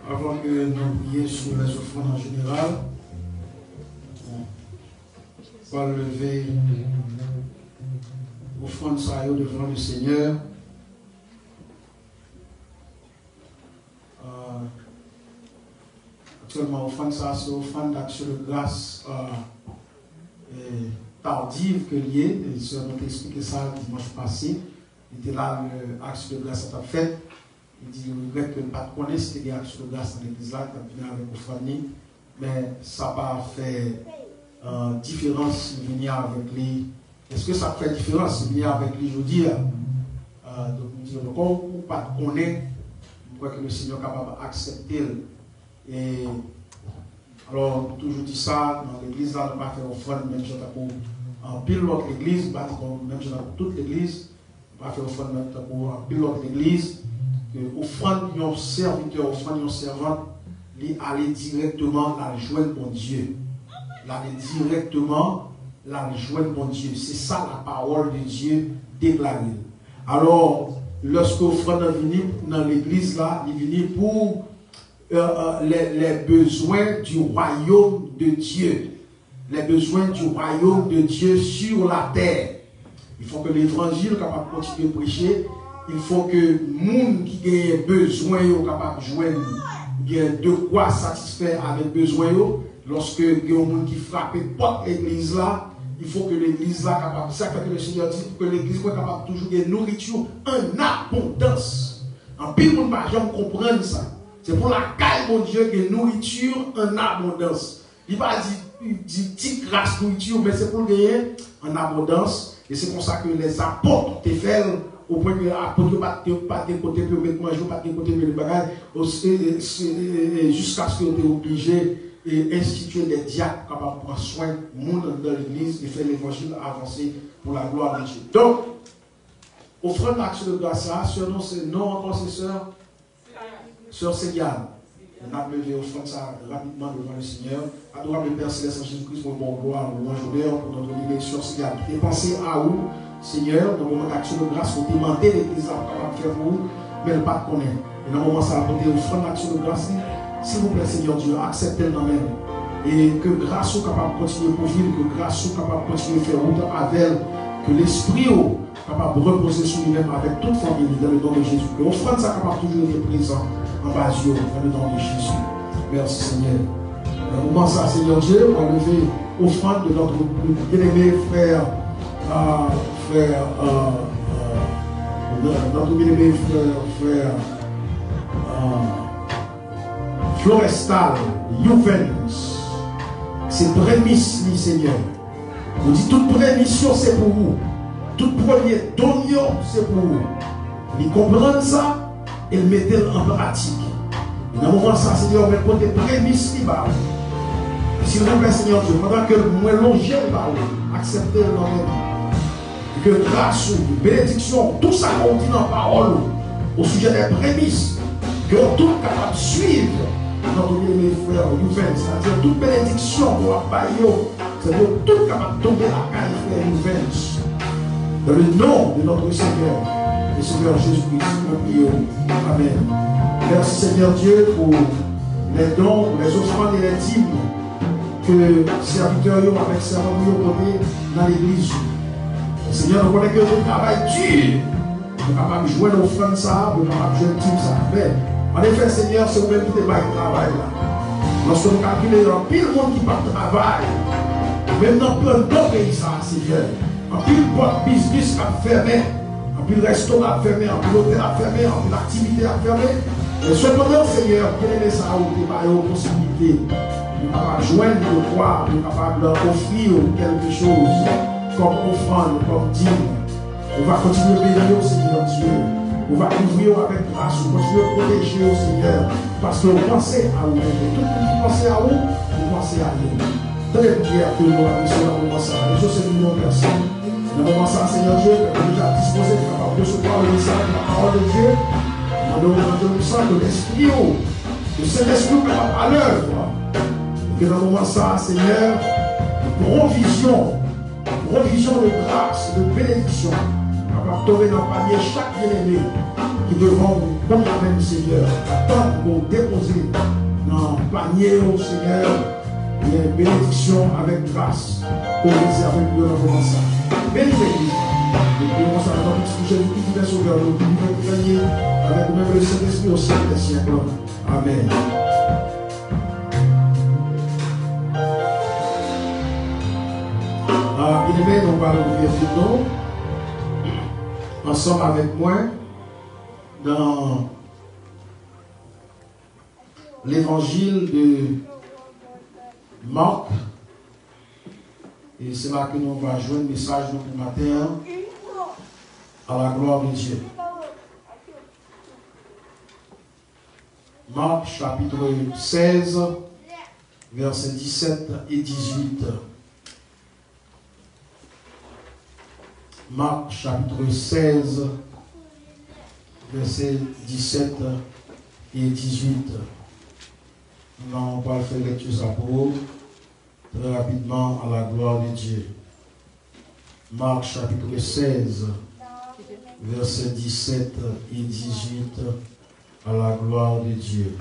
Avant que nous prions sur les offrandes en général, on va lever offrande ça devant le Seigneur. Actuellement, offrande ça, c'est offrande d'action de grâce tardive que liée. Et ça, nous avons expliqué ça dimanche passé. Il était là, l'action de grâce a été fait. Il dit, il regrette que le pas connaît, c'était une action de grâce dans l'église là, qui a venu avec offrande. Mais ça n'a pas fait différence de venir avec lui. Est-ce que ça fait différence de venir avec lui aujourd'hui? Donc, nous disons, quand on ne pas connaît, je crois que le Seigneur est capable d'accepter. Et alors, toujours dit ça, dans l'église, là, on ne va pas faire offrande, même si on a en pile l'autre église, même si on a toute l'église, on ne va pas faire offrande, même si on a en pile l'autre église, que offrande, un serviteur, offrande, un servant, il aller directement dans le joindre mon Dieu. Il aller directement dans le joindre mon Dieu. C'est ça la parole de Dieu déclarée. Alors, lorsque l'offrande est venue dans l'église, là, il est venu pour les besoins du royaume de Dieu. Les besoins du royaume de Dieu sur la terre. Il faut que l'évangile soit capable de continuer à prêcher. Il faut que les gens qui ont besoin soient capables de joindre de quoi satisfaire avec besoin. Lorsque il y a des gens qui frappent porte l'église là, il faut que l'église là capable. C'est ça que le Seigneur dit, pour que l'église soit capable toujours de nourriture en abondance. En pile, on ne va jamais comprendre ça. C'est pour la caille, mon Dieu, que nourriture en abondance. Il va dire petit grâce nourriture, mais c'est pour gagner en abondance. Et c'est pour ça que les apôtres te font au point que les apôtres pas de côté pour mettre manger, pas de côté pour le bagage, jusqu'à ce qu'ils soient obligés d'instituer des diacres capables de prendre soin du monde dans l'église et faire l'évangile avancer pour la gloire de Dieu. Donc, offrande d'action de grâce, sur nous, c'est non encore, c'est sœur Céliane. On a levé offrande ça rapidement devant le Seigneur. Adorable Père Céleste en Jésus-Christ, pour bon gloire, louange, honneur pour notre libéré sur Céliane. Et pensez à où, Seigneur, dans le moment d'action de grâce, vous demandez l'église capable de faire pour vous, mais elle ne pas connaître. Et dans le moment ça va porter offrande d'action de grâce, s'il vous plaît, Seigneur Dieu, acceptez-le dans même. Et que grâce soit capable de continuer pour vivre, que grâce soit capable de continuer à faire route avec elle, que l'esprit est capable de reposer sur lui-même avec toute famille dans le nom de Jésus. Que l'offrande soit capable toujours d'être présent en bas dans le nom de Jésus. Merci Seigneur. Dans le moment ça, Seigneur Dieu, on va lever offrande de notre bien-aimé frère, notre bien-aimé frère Florestal, Juventus. C'est prémisse, Seigneur. Vous dites toute prémission, c'est pour vous. Tout premier don, c'est pour vous. Ils comprennent ça et le mettent en pratique. Et dans le moment ça, Seigneur, on va côté prémisse qui va. S'il vous plaît, Seigneur Dieu, pendant que moi longer va, acceptez le nom de Dieu. Que grâce, bénédiction, tout ça qu'on dit dans la parole, au sujet des prémices, que tout capable de suivre notre bien-aimé frère Juventus, c'est-à-dire toute bénédiction pour la baillot, c'est-à-dire tout capable de tomber la caille frère Juventus. Dans le nom de notre Seigneur, le Seigneur Jésus-Christ, nous prions. Amen. Merci Seigneur Dieu pour les dons, les offrandes et les dîmes que serviteurs avec servants ont donné dans l'église. Seigneur, nous connaissons que le travail dur. Nous sommes capables de jouer l'offrande ça, nous sommes capables de jouer le team ça. Mais, en effet, Seigneur, c'est vous-même qui débaille le travail là. Lorsque nous calculons, il y a pile de monde qui part travail. Même dans plein d'autres pays, ça, Seigneur. En pile de business à fermer, en pile de restaurant à fermer, en pile d'hôtel à fermer, en pile d'activité à fermer. Mais cependant, Seigneur, quel est ça où tu as une possibilité? Nous sommes capables de joindre le croire, nous sommes capables d'offrir quelque chose comme offrande, comme dîme. On va continuer à bénir au Seigneur Dieu. On va couvrir avec grâce, on va continuer à protéger au Seigneur. Parce que vous pensez à vous. Et tout le monde qui pense à vous, vous pensez à vous. Dans les prières que nous avons fait dans le moment ça, les choses c'est nous personne. Dans le moment ça, Seigneur Dieu, nous avons déjà disposé de capable de recevoir le message de la parole de Dieu. Nous sens que l'esprit, le Saint-Esprit capable à l'œuvre. Et que dans le moment ça, Seigneur, provision de grâce, de bénédiction, capable de tomber dans le panier chaque bien-aimé qui devant vous, comme la même Seigneur, attendre pour déposer dans le panier au Seigneur les bénédictions avec grâce pour réserver pour le moment ça. Bénis l'Église. Nous prions ça dans notre Jésus qui est sauveur, nous vivons gagner avec même le Saint-Esprit au siècle des siècles. Amen. Bien-aimés, nous allons ouvrir nous ensemble avec moi dans l'évangile de Marc. Et c'est là que nous allons jouer le message de ce matin à la gloire de Dieu. Marc chapitre 16, versets 17 et 18. Marc chapitre 16, versets 17 et 18. Nous allons pas faire lecture ça pour vous, très rapidement à la gloire de Dieu. Marc chapitre 16, versets 17 et 18 à la gloire de Dieu.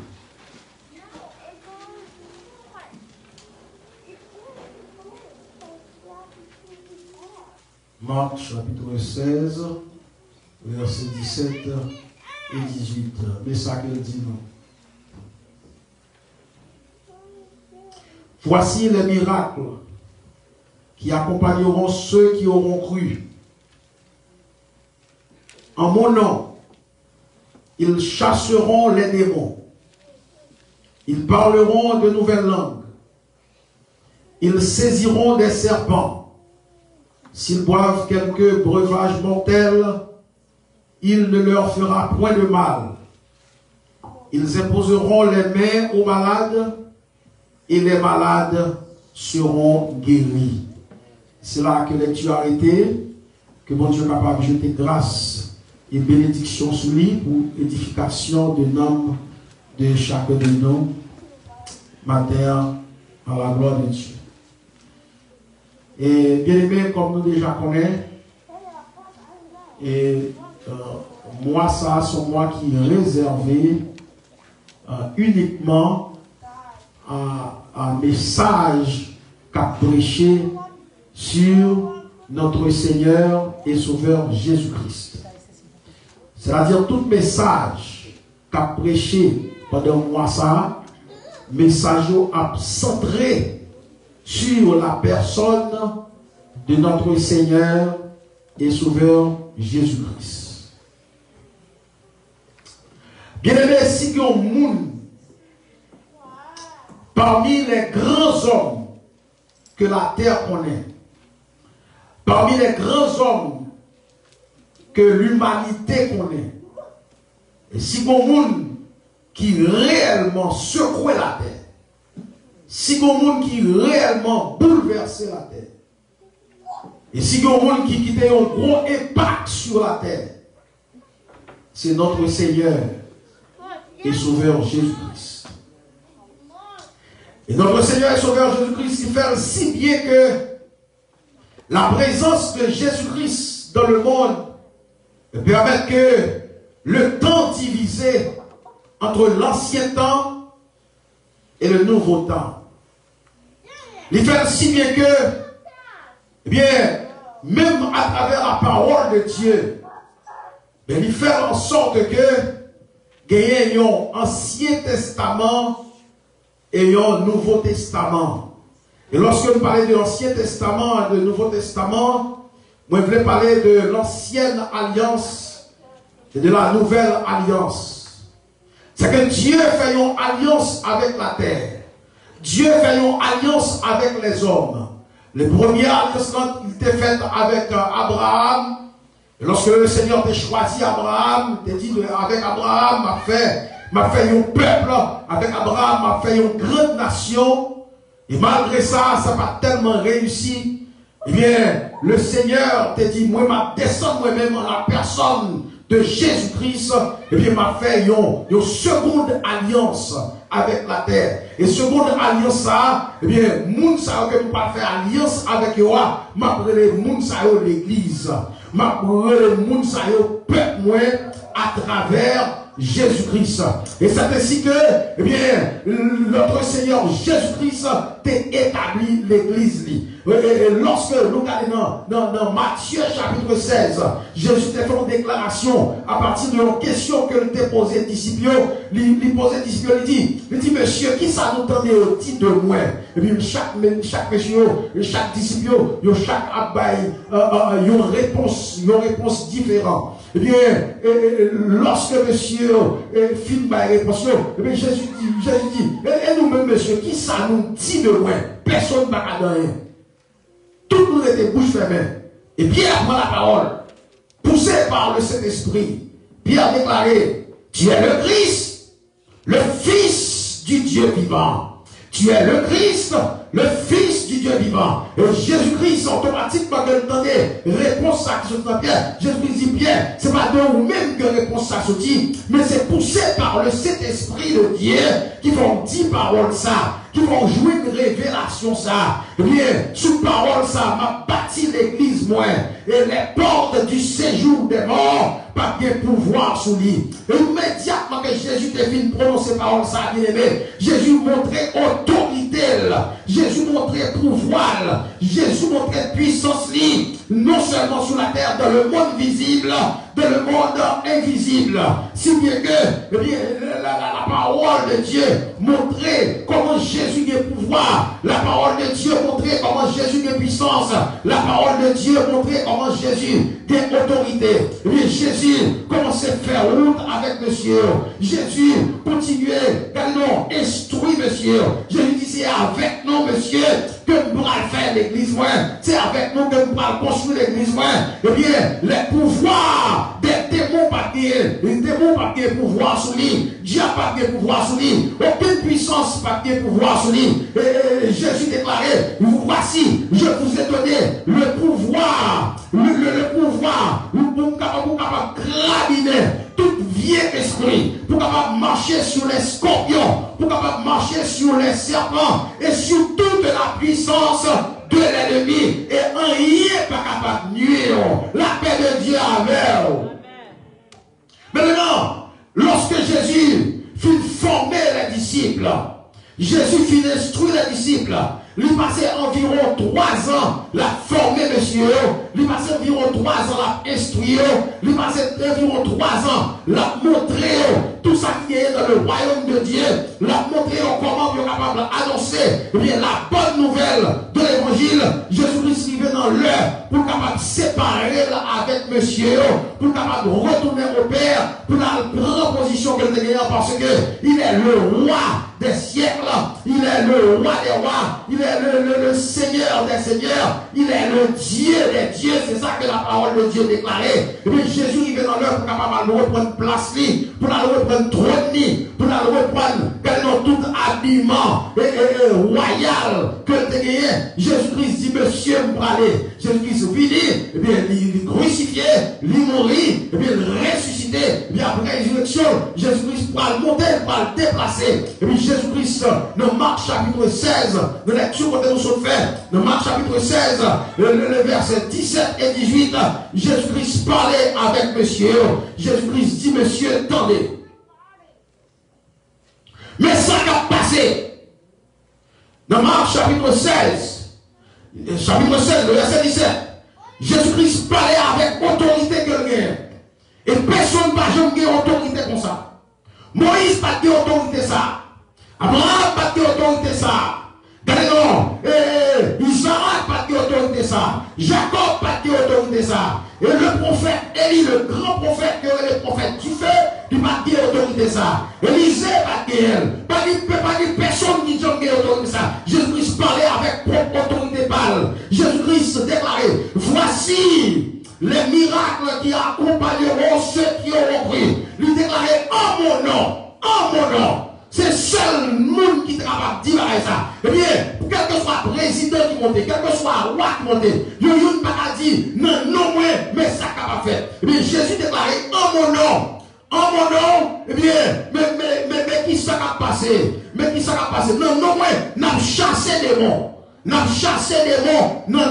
Marc chapitre 16, versets 17 et 18. Mais ça qu'elle dit non. Voici les miracles qui accompagneront ceux qui auront cru. En mon nom, ils chasseront les démons. Ils parleront de nouvelles langues. ils saisiront des serpents. S'ils boivent quelques breuvages mortels, il ne leur fera point de mal. Ils imposeront les mains aux malades et les malades seront guéris. C'est là que lecture a été, que mon Dieu est capable de jeter grâce et bénédiction sur lui pour édification de l'âme de chacun de nous, matin, à la gloire de Dieu. Et bien aimé, comme nous déjà connaissons, et moi, ça, sont moi qui est réservé uniquement à un message qu'a prêché sur notre Seigneur et Sauveur Jésus-Christ. C'est-à-dire tout message qu'a prêché pendant moi ça, message a centré sur la personne de notre Seigneur et Sauveur Jésus-Christ. Bien aimé, si il y a un monde parmi les grands hommes que la terre connaît, parmi les grands hommes que l'humanité connaît, et si il y a un monde qui réellement secouait la terre, si il y a un monde qui réellement bouleversait la terre, et si il y a un monde qui a un gros impact sur la terre, c'est notre Seigneur et Sauveur Jésus-Christ. Et notre Seigneur et Sauveur Jésus-Christ, il fait si bien que la présence de Jésus-Christ dans le monde permet que le temps divisé entre l'ancien temps et le nouveau temps. Il fait si bien que, eh bien, même à travers la parole de Dieu, il fait en sorte que il y a un Ancien Testament et un Nouveau Testament. Et lorsque nous parlons de l'Ancien Testament et du Nouveau Testament, moi je voulais parler de l'Ancienne Alliance et de la Nouvelle Alliance. C'est que Dieu fait une alliance avec la terre. Dieu fait une alliance avec les hommes. Les premières alliances, il était faite avec Abraham. Et lorsque le Seigneur t'a choisi Abraham, t'a dit avec Abraham, m'a fait un peuple, avec Abraham, m'a fait une grande nation. Et malgré ça, ça n'a pas tellement réussi. Eh bien, le Seigneur t'a dit, moi, m'a descendu moi-même en la personne de Jésus-Christ, et bien, m'a fait une seconde alliance avec la terre. Et seconde alliance, ça, eh bien, moun sa que nous pas faire alliance avec eux, m'a pris moun sa l'église. M'a pris moun sa peuple moi à travers Jésus-Christ. Et c'est ainsi que, eh bien, notre Seigneur Jésus-Christ t'a établi l'église. Et lorsque nous regardons dans Matthieu chapitre 16, Jésus t'a fait une déclaration à partir de la question que t'a posé disciple. Il posait disciple, il dit, monsieur, qui ça nous tendait au titre de moi? Et puis chaque monsieur, chaque disciple, chaque abaye, une réponse différente. Eh bien, lorsque monsieur filme ma réponse, eh bien, Jésus dit, et nous-mêmes, monsieur, qui ça nous dit de moi? Personne ne va rien. Tout le monde était bouche fermée. Et Pierre prend la parole, poussé par le Saint-Esprit. Pierre a déclaré, tu es le Christ, le Fils du Dieu vivant. Tu es le Christ, le Fils du Dieu vivant. Et Jésus-Christ, automatiquement, que entendez, réponse à qui dans Pierre. Jésus-Christ dit, Pierre, c'est pas de vous-même que réponse à ce dit, mais c'est poussé par le Saint-Esprit de Dieu qui vont dire parole ça, qui vont jouer une révélation ça. Eh bien, sous parole ça, m'a bâti l'église moi, et les portes du séjour des morts, pas de pouvoir sous lui. Et immédiatement que Jésus t'a fini de prononcer parole ça, bien aimé, Jésus montrait autorité, Jésus montrait pouvoir, Jésus montrait puissance, non seulement sur la terre, dans le monde visible, dans le monde invisible. Si bien que, eh bien, la parole de Dieu montrait comment Jésus a pouvoir, la parole de Dieu montrait comment Jésus a puissance, la parole de Dieu montrait comment Jésus a autorité. Eh bien, Jésus commençait à faire route avec monsieur. Jésus continuait, instruit monsieur. Jésus dit, c'est avec nous, monsieur, que nous pourrons faire l'église, c'est avec nous que nous pourrons construire l'église, eh bien, les pouvoirs des démons papiers, les démons papiers pouvoir sur lui, Dieu papier pouvoir sur lui, aucune puissance papier pouvoir sur lui. Jésus déclarait, voici, je vous ai donné le pouvoir, le pouvoir, pour capable grabiner tout vieux esprit, pour capable marcher sur les scorpions, pour capable marcher sur les serpents et sur toute la puissance de l'ennemi, et rien pas capable de nuire la paix de Dieu avec vous. Maintenant, lorsque Jésus fit former les disciples, Jésus fit instruire les disciples, il passait environ 3 ans la former, monsieur, il passait environ 3 ans la instruire, il passait environ 3 ans la montrer tout ça qui est dans le royaume de Dieu, la montrer comment vous êtes capable d'annoncer la bonne nouvelle de l'évangile. Jésus-Christ est venu dans l'heure pour capable séparer avec monsieur, pour capable retourner au Père, pour la prendre position que le parce que il est le roi des siècles, il est le roi des rois, il est le Seigneur des seigneurs, il est le Dieu des dieux, c'est ça que la parole de Dieu déclarait. Et puis Jésus il est dans l'heure pour capable de reprendre place, pour la reprendre trône, pour la reprendre tout habillement royal que tu as gagné. Jésus-Christ dit, monsieur, vous parlez. Jésus-Christ vini, et bien il crucifié, il mourit, et bien il ressuscité, et bien après la résurrection, Jésus-Christ va le monter, va le déplacer. Et puis Jésus-Christ, dans Marc chapitre 16, de lecture que nous sommes faits, dans Marc chapitre 16, le verset 17 et 18, Jésus-Christ parlait avec monsieur. Jésus-Christ dit, monsieur, attendez. Mais ça a passé. Dans Marc chapitre 16, le verset 17, Jésus-Christ parlait avec autorité que le gagne. Et personne n'a jamais autorité comme ça. Moïse n'a pas autorité ça. Abraham n'a pas autorité ça. Non, Isaac n'a pas autorité ça. Jacob n'a pas autorité ça. Et le prophète Élie, le grand prophète que le prophète du feu, il n'a pas autorité ça. Élisée n'a pas dit personne qui n'a pas autorité ça. Jésus-Christ parlait avec propre autorité pâle. Jésus-Christ déclarait, voici les miracles qui accompagneront ceux qui auront cru. Il déclarait en mon nom. C'est seul monde qui est capable de dire ça. Eh bien, quel que soit le président qui monte, quel que soit le roi qui monte, il n'y a pas dit non, mais ça capable de faire. Eh bien, Jésus déclarait en mon nom, eh bien, mais qui ça va passer? Mais qui ça va passer? Non, n'a chassé des démons. N'a chassé des démons. Non,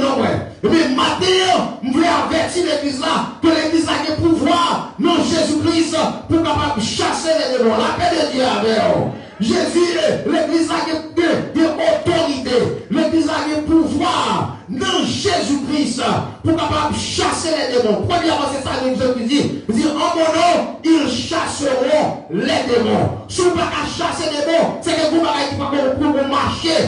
eh bien, maintenant, je voulais avertir l'église là, que l'église a des pouvoirs, non Jésus-Christ, pour capable chasser les démons. La paix de Dieu avec eux. Jésus, l'église a des autorités, l'église a des pouvoirs, non Jésus-Christ, pour capable chasser les démons. Premièrement, c'est ça que Jésus dit. Il dit, en mon nom, ils chasseront les démons. Si vous ne pouvez pas chasser les démons, c'est que vous n'avez pas marcher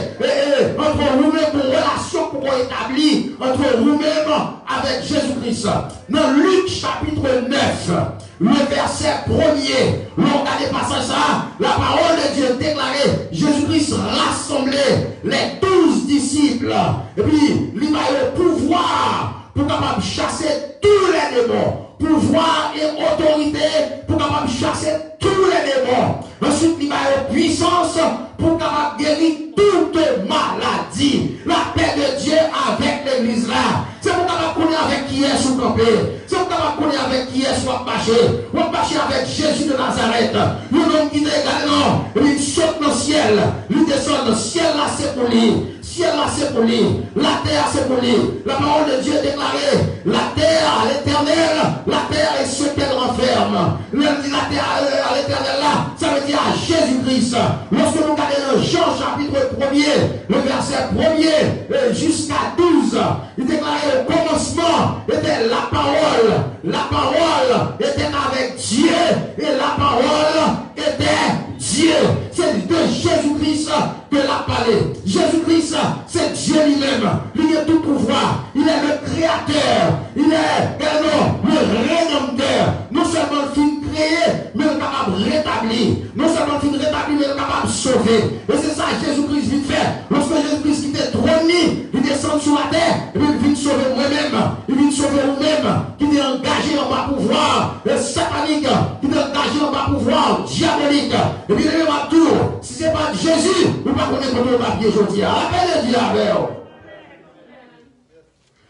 entre vous-même, une relation pour établir entre vous-même avec Jésus-Christ. Dans Luc chapitre 9, le verset 1er, l'on regarde le passage ça, la parole de Dieu déclarait, Jésus-Christ rassemblait les 12 disciples, et puis il a eu le pouvoir pour capable chasser tous les démons, pouvoir et autorité pour capable chasser tous les démons. Ensuite, il a eu puissance pour capable guérir toute maladie. La paix de Dieu avec l'église là. C'est pour capable connaître avec qui est sous campé. C'est pour capable connaître avec qui est soit marché. On marcher avec Jésus de Nazareth. Le homme qui est non, il saute dans le ciel, il descend dans le ciel là c'est pour lui. Ciel là c'est pour lui, la terre c'est pour lui. La parole de Dieu déclarée, la terre à l'éternel, la terre est ce qu'elle renferme. La terre à l'éternel là, ça veut dire à Jésus-Christ. Lorsque nous regardons Jean chapitre 1er, le verset 1er jusqu'à 12, il déclarait au commencement était la parole. La parole était avec Dieu et la parole était Dieu. C'est de Jésus-Christ que l'a parlé. Jésus-Christ, c'est Dieu lui-même. Il a tout pouvoir. Il est le créateur. Il est le rédempteur. Non seulement le film créé, mais le capable de rétablir. non seulement il rétablit, mais il est capable de sauver. Et c'est ça Jésus-Christ vient faire. Lorsque Jésus-Christ qui était trôné, il descend sur la terre, et puis il vient sauver moi-même, il vient sauver vous-même, qui est engagé en bas pouvoir satanique, qui est engagé en bas pouvoir diabolique. Et puis il est tour, si ce n'est pas Jésus, vous ne pouvez pas connaître votre papier aujourd'hui. Appelez le diable.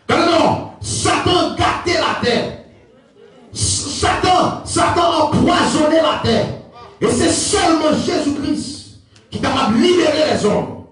Non, Satan gâtait la terre. Satan empoisonnait la terre. Et c'est seulement Jésus-Christ qui est capable de libérer les hommes.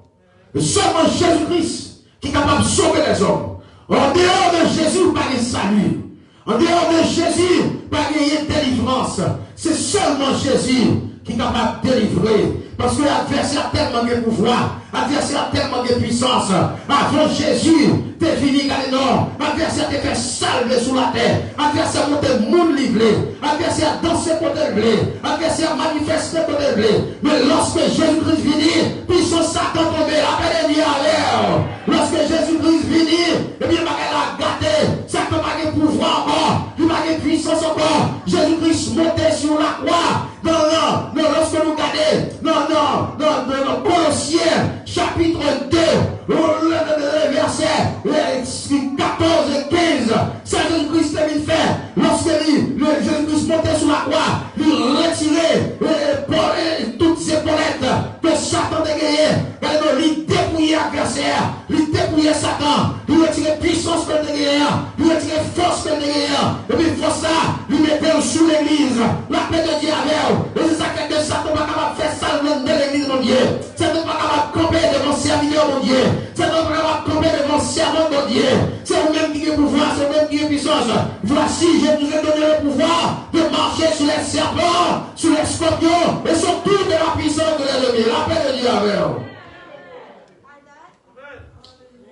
Et seulement Jésus-Christ qui est capable de sauver les hommes. En dehors de Jésus, pas de salut. En dehors de Jésus, pas de délivrance. C'est seulement Jésus qui est capable de délivrer. Parce que l'adversaire a tellement de pouvoir, l'adversaire a tellement de puissance. Avant Jésus, t'es fini, non. L'adversaire t'a fait salver sous la terre. L'adversaire montait monde livré. L'adversaire dansé pour le blé. L'adversaire manifesté pour le blé. Mais lorsque Jésus-Christ vient, puissance Satan tombé. Appelez-le alors. Lorsque Jésus-Christ vient, eh bien, il a gâté. Satan n'a pas de pouvoir encore. Il n'a pas de puissance encore. Jésus-Christ montait sur la croix. Non, lorsque nous regardons, dans Colossiens, chapitre 2, verset 14 et 15, c'est Jésus-Christ qui vient faire. Lorsque Jésus-Christ montait sur la croix, il retirait toutes ces épaulettes que Satan a gagnées. Il dépouillait l'adversaire, il dépouillait Satan, il retirait puissance que le gagné, il retirait force que le gagné. Et puis force ça, il mettait sous l'église, la paix de Dieu avec. Et c'est ça que Satan n'est pas capable de faire ça dans l'église, mon Dieu. Satan n'est pas capable de camper devant serviteur, mon Dieu. Satan n'est pas capable de camper devant servant, mon Dieu. C'est vous-même qui avez le pouvoir, c'est vous-même qui avez puissance. Voici, je vous ai donné le pouvoir de marcher sur les serpents, sur les scorpions, et sur toute la puissance de l'ennemi. La paix de Dieu avec.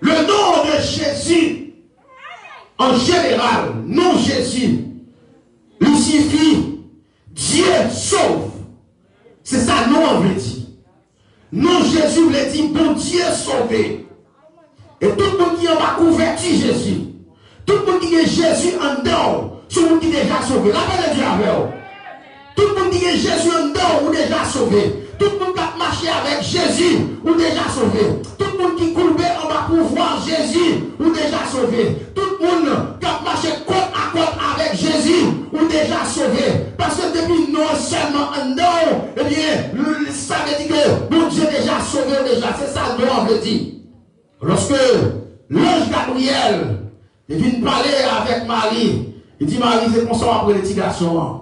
Le nom de Jésus, en général, nom Jésus, il signifie Dieu sauve. C'est ça, nom en veut dire. Non, Jésus veut dire bon Dieu sauvé. Et tout le monde qui en va convertir Jésus, tout le monde qui est Jésus en dehors, c'est le monde qui est déjà sauvé. La paix de Dieu avec vous. Tout le monde qui est Jésus en dehors, ou déjà sauvé. Tout le monde qui a marché avec Jésus, ou déjà sauvé. Tout le monde qui coulait en bas pour voir Jésus, ou déjà sauvé. Tout le monde qui a marché côte à côte avec Jésus, ou déjà sauvé. Parce que depuis non seulement en dehors, eh bien, ça veut dire que mon Dieu déjà sauvé déjà. C'est ça que l'on veut dire. Lorsque l'ange Gabriel vient parler avec Marie, il dit Marie, c'est pour ça après les petits garçons,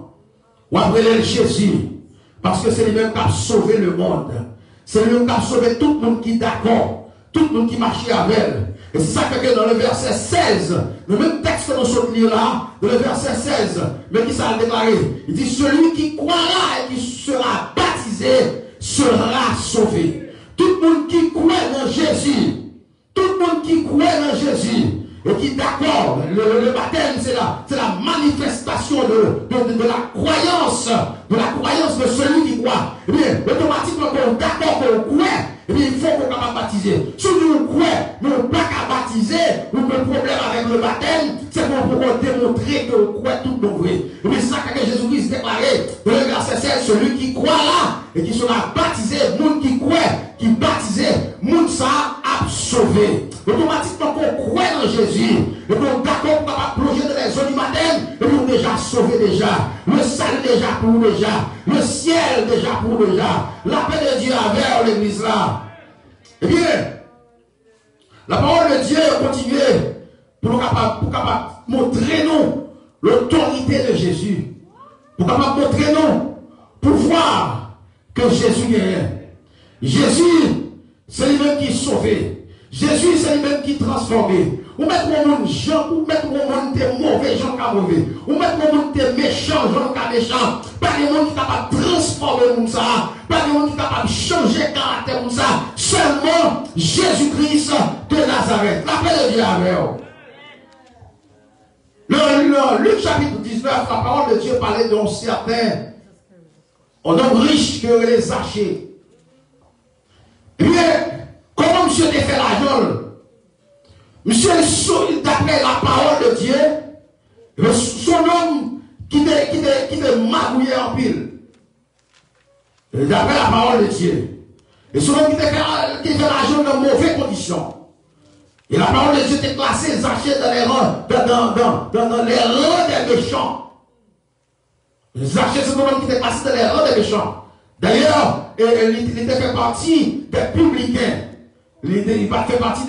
ou après les Jésus. Parce que c'est lui-même qui a sauvé le monde. C'est lui-même qui a sauvé tout le monde qui est d'accord. Tout le monde qui marche avec elle. Et c'est ça que dans le verset 16, le même texte que nous sommes lire là, dans le verset 16, mais qui s'est déclaré, il dit celui qui croira et qui sera baptisé sera sauvé. Tout le monde qui croit dans Jésus, tout le monde qui croit dans Jésus, et qui est d'accord, le baptême c'est la manifestation de la croyance de celui qui croit. Et bien, automatiquement, quand on est d'accord qu'on croit, et bien, il faut qu'on soit baptisé. Si nous croyons, nous ne pas qu'à baptiser, ou le problème avec le baptême, c'est qu'on peut démontrer que nous croyons tout nos vrai. Et bien, c'est ça que Jésus-Christ déclaré dans le verset 16, celui qui croit là, et qui sera baptisé, monde qui croit, qui baptisé, monde ça a sauvé. Automatiquement, qu'on croit dans Jésus, et qu'on est d'accord pour pas plonger dans les eaux du baptême, et nous déjà sauvé déjà. Le salut déjà pour nous déjà. Le ciel déjà pour nous déjà. La paix de Dieu avec l'église là. Eh bien, la parole de Dieu continue pour capable montrer nous l'autorité de Jésus. Pour capable montrer nous pouvoir que Jésus est. Jésus, c'est lui-même qui est sauvé. Jésus, c'est lui-même qui est transformé. Ou mettre au monde gens, ou mettre au monde des mauvais gens qui sont mauvais. Ou mettre au monde des méchants gens qui sont méchants. Pas des gens qui sont capables de transformer comme ça. Pas des gens qui sont capables de changer de caractère comme ça. Seulement Jésus-Christ de Nazareth. La paix de Dieu avec vous. Luc chapitre 19, la parole de Dieu parlait d'un certain, un homme riche que les Zachée. Eh bien, comment monsieur a fait l'argent? Monsieur, d'après la parole de Dieu, son homme qui est magouillé en pile. D'après la parole de Dieu. Et souvent qui fait l'argent dans de mauvaises conditions. Et la parole de Dieu était classée, Zachée dans les rangs, dans les rangs des méchants. Zachée, c'est un homme qui était classé dans les rangs des méchants. D'ailleurs, il était fait partie des publicains. Il ne fait partie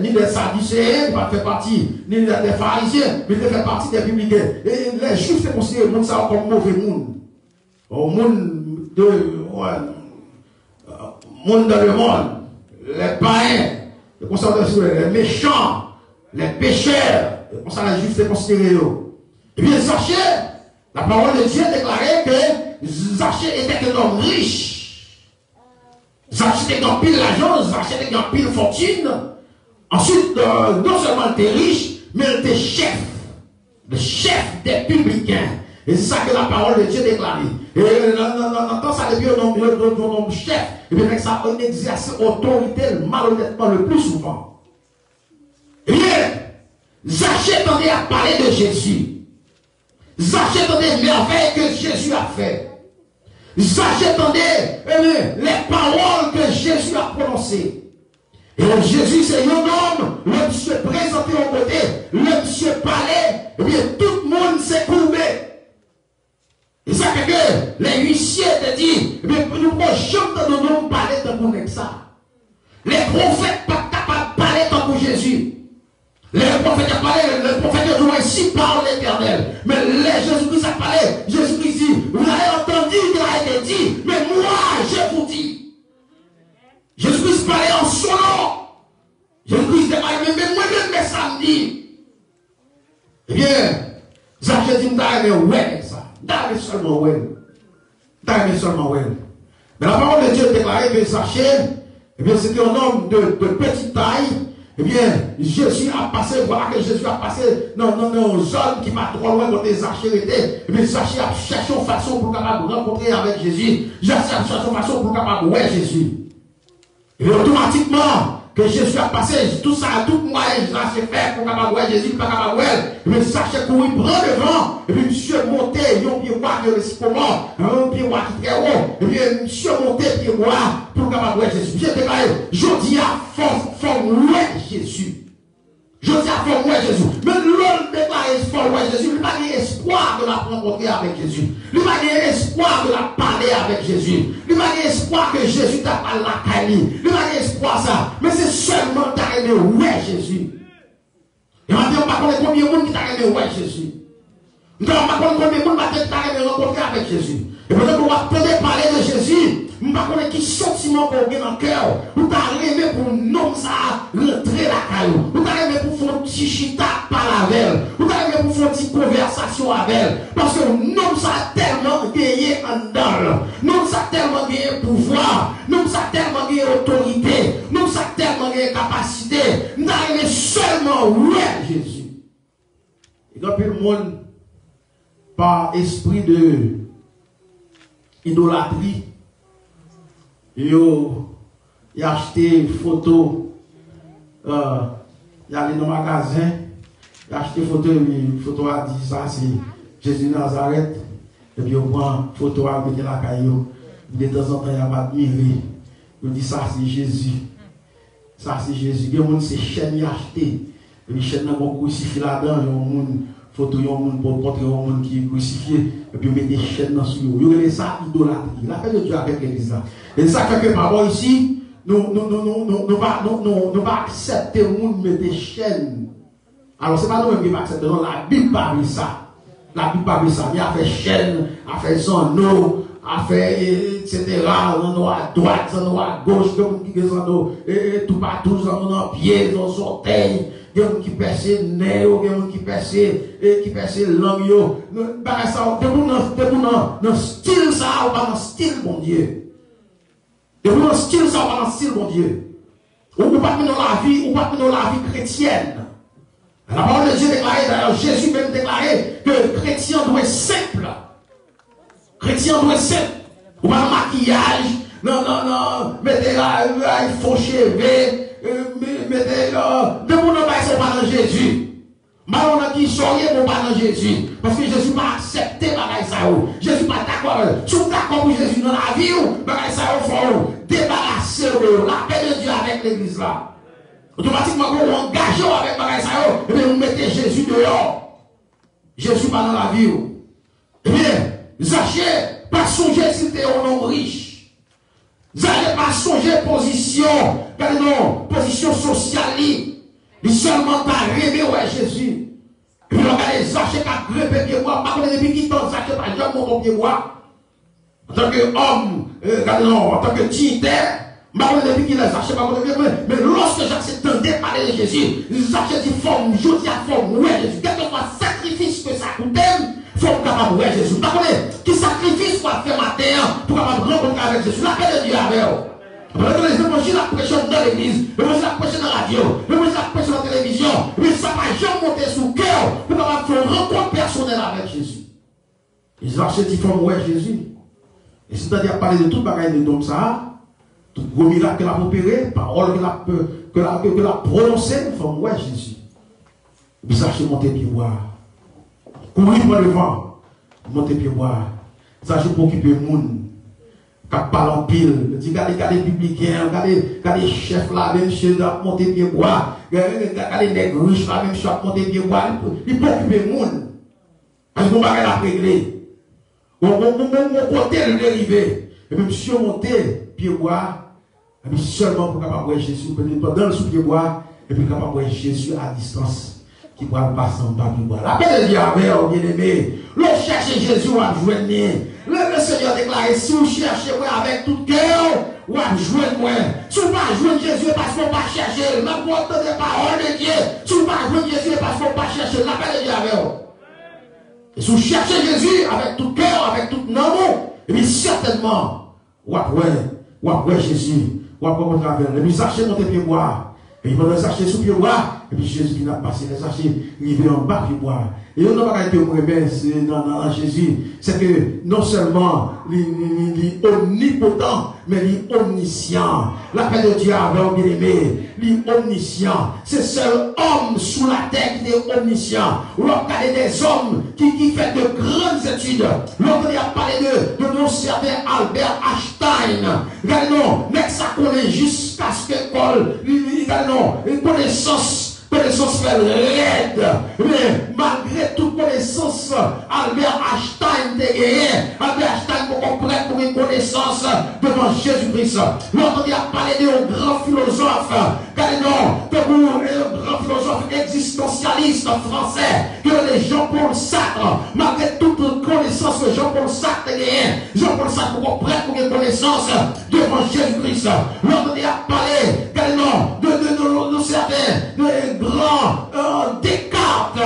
ni des sadducéens, il ne fait partie ni des pharisiens, mais il fait partie des publicains. Et les juifs se considèrent le monde ça comme mauvais monde. Au monde monde dans le monde, les païens, les méchants, les pécheurs, comme ça les juifs se considèrent. Et bien Zachée, la parole de Dieu déclarait que Zachée était un homme riche. Zachée était en pile l'argent, Zachée était en pile fortune. Ensuite, non seulement il était riche, mais il était chef. Le chef des publicains. Et c'est ça que la parole de Dieu déclarait. Et quand ça devient un homme chef, et bien ça exerce autorité malhonnêtement le plus souvent. Et bien, Zachée tendait à parler de Jésus. Zachée tendait les merveilles que Jésus a fait. Zachée tendait les paroles que Jésus a prononcées. Et Jésus, c'est un homme, le monsieur présenté au côté, le monsieur parlait, et bien tout le monde s'est courbé. Et ça fait que les huissiers te disent, mais nous ne pouvons jamais parler comme ça. Les prophètes ne sont pas capables de parler comme Jésus. Les prophètes ont parlé, le prophète ont dit, ainsi parle l'Éternel. Mais Jésus-Christ a parlé, Jésus-Christ dit, vous avez entendu qu'il a été dit, mais moi je vous dis. Jésus-Christ parlait en son nom. Jésus-Christ dit, mais moi-même, mais ça me dit. Eh bien, Zachée dit, ouais, ça. D'aller seulement ouais. D'aller seulement ouais. Mais la parole de Dieu déclarait que Zachée, eh bien, c'était un homme de petite taille. Eh bien, Jésus a passé, voilà que Jésus a passé dans une zone qui va trop loin côté Zachée était. Eh bien, Zachée a cherché une façon pour capable rencontrer avec Jésus. Zachée a cherché une façon pour capable ouais Jésus. Et automatiquement, que Jésus a passé, tout ça, tout moi, Zachée fait pour capable ouais Jésus, pas capable ouais. Mais Zachée courir, prend devant, et puis monsieur monté, il y a un pied droit qui est comment, un pied droit qui est très haut, et puis monsieur monté, pied droit, pour capable ouais Jésus. J'ai déclaré, je dis à forme ouais Jésus. Je dis à forme ouais Jésus. Mais l'homme déclaré forme ouais Jésus, il n'a pas espoir de la rencontrer avec Jésus. Il n'a pas espoir de la parler avec Jésus. Il n'a pas espoir que Jésus t'a parlé la caille. Il n'a pas espoir ça. Mais c'est seulement t'as aimé ouais Jésus. Et maintenant, on va connaître combien de monde qui t'a aimé ouais Jésus. On va connaître combien de monde qui t'a aimé rencontrer avec Jésus. Et peut-être qu'on va peut-être parler de Jésus. On ne va pas connaître qui sentiment qu'on a dans le cœur. Ou t'as aimé pour non ça rentrer la caillou. Ou t'as aimé pour faire un petit chita par la veille. Ou t'as aimé pour faire une petite conversation avec elle. Parce que non ça a tellement gagné en dedans. Non ça a tellement gagné pouvoir. Non ça a tellement gagné autorité. Non ça a tellement gagné capacité. On a aimé seulement ouais Jésus. Et quand le monde par esprit de idolâtrie, il a acheté une photo, il est allé dans le magasin, il a acheté une photo a dit ça, c'est Jésus de Nazareth, et puis il prend une photo à mettre la caillou, de temps en temps il a admiré, il dit ça c'est Jésus, ça c'est Jésus, il y a des gens qui chaîne acheté, et puis chaîne dans le crucifix là-dedans, il y a des gens photo yon moun pour montrer yon moun qui est crucifié et puis mettre des chaînes dans sous yo yo ça idolâtrie la paix de Dieu avec l'église là et ça fait que par rapport ici nous pas accepter moun mettre des chaînes alors c'est pas nous même qui va accepter non la Bible parle ça il a fait chaîne a fait son eau a fait etc. on à droite on à gauche comme qui sont et tout partout on pied on orteil. Il y a des gens qui percent le nez, il y a des gens qui percent langue. Dans le style ça, ou pas dans le style bon Dieu. Dans le style ça, ou pas dans le style bon Dieu. Ou pas dans la vie chrétienne. La parole de Dieu déclarait, d'ailleurs Jésus même déclaré que le chrétien doit être simple. Chrétien doit être simple. Ou pas dans le maquillage, non, mettez là, il faut cheveux. De mon nom, ils sont pas dans Jésus. Malheureusement, qui sont pour pas dans Jésus. Parce que Jésus n'a pas accepté bagaille ça. Jésus n'a pas d'accord. Si vous êtes d'accord pour Jésus dans la vie, bagaille ça au fond, débarrassez la paix de Dieu avec l'église là. Automatiquement, quand vous engagez avec bagaille ça, et bien vous mettez Jésus dehors. Jésus pas dans la vie. Eh bien, Zachée, pas songer si tu es un homme riche. Zachée, pas songer position, non, position sociale. Il seulement t'a rêvé, ouais, Jésus. Et puis, regardez, Zachée qui a grimpé pied bois, pas que depuis qu'il tombe, Zachée pas jamais mon pied bois. En tant qu'homme, en tant que dignitaire, depuis qu'il a Zachée pas mon pied bois. Mais lorsque Zachée tendait parler de Jésus, Zachée dit, forme, je dis à forme, ouais, Jésus. Quel que soit le sacrifice que ça coûte, il faut capable ouais, Jésus. Vous comprenez? Qui sacrifice pour faire matin pour capable rencontrer avec Jésus. La paix de Dieu avec vous. Les évangiles la prêcher dans l'église, les évangiles la prêcher dans la radio, les évangiles la prêcher dans la télévision, mais ça va jamais monter sous cœur pour avoir une rencontre personnelle avec Jésus. Ils ont acheté forme ouais Jésus. Et c'est-à-dire parler de tout bagaille de donc ça, tout gros miracle qu'elle a opéré, parole qu'elle a prononcée, forme ouais Jésus. Ils ont acheté monter pied bois. Courir pour le vent, monter pied bois. Ils ont acheté pour occuper le monde. Quand parle en pile, dit regardez les publicains, regardez les chefs là, même chez eux, monter pied bois, regardez les nègres riches là, même chez eux, monter pied bois, ils peuvent occuper le monde. Parce qu'on va la régler. On côté le dérivé. Et même si on monte pied bois, et puis seulement pour capable voir Jésus, pendant le sous pied bois, et puis capable voir Jésus à distance. Qui va passer en bas du bois. La paix de Dieu avec vous, bien-aimé. L'on cherche Jésus, on va joindre. Le Seigneur déclare, si vous cherchez moi avec tout cœur, on va joindre moi. Si vous ne pas joindre Jésus, parce qu'on ne va pas chercher, même pour entendre les paroles de Dieu, si vous ne pas joindre Jésus, parce qu'on ne va pas chercher, la paix de Dieu avec vous. Et si vous cherchez Jésus avec tout cœur, avec tout amour, et bien certainement, on va voir Jésus, on va voir votre travers. Et puis, sachez monter pied bois. Et ils vont les acheter sous pied bois. Et puis Jésus qui n'a passé les acheter, arrivé en bas pied bois. Et on n'a pas été au premier dans Jésus. C'est que non seulement il est omnipotent, mais il est omniscient. La paix de Dieu avec bien aimé. Il est omniscient. C'est seul homme sous la terre qui est omniscient. Lorsqu'il y a des hommes qui font de grandes études. Lorsqu'il a parlé de nos certain Albert Einstein. Regardez-nous, mais ça connaît jusqu'à ce qu'école. Regardez-nous, une connaissance fait raide. Mais malgré toute connaissance, Albert Einstein te gagné. Albert Einstein pour comprendre pour une connaissance devant Jésus-Christ. Lorsqu'on a parlé d'un grand philosophe, un grand philosophe existentialiste français, que les Jean-Paul Sartre, malgré toute connaissance que Jean-Paul Sartre te gagné, Jean-Paul Sartre pour comprendre pour une connaissance devant Jésus-Christ. Lorsqu'on a parlé, de certains grand Descartes,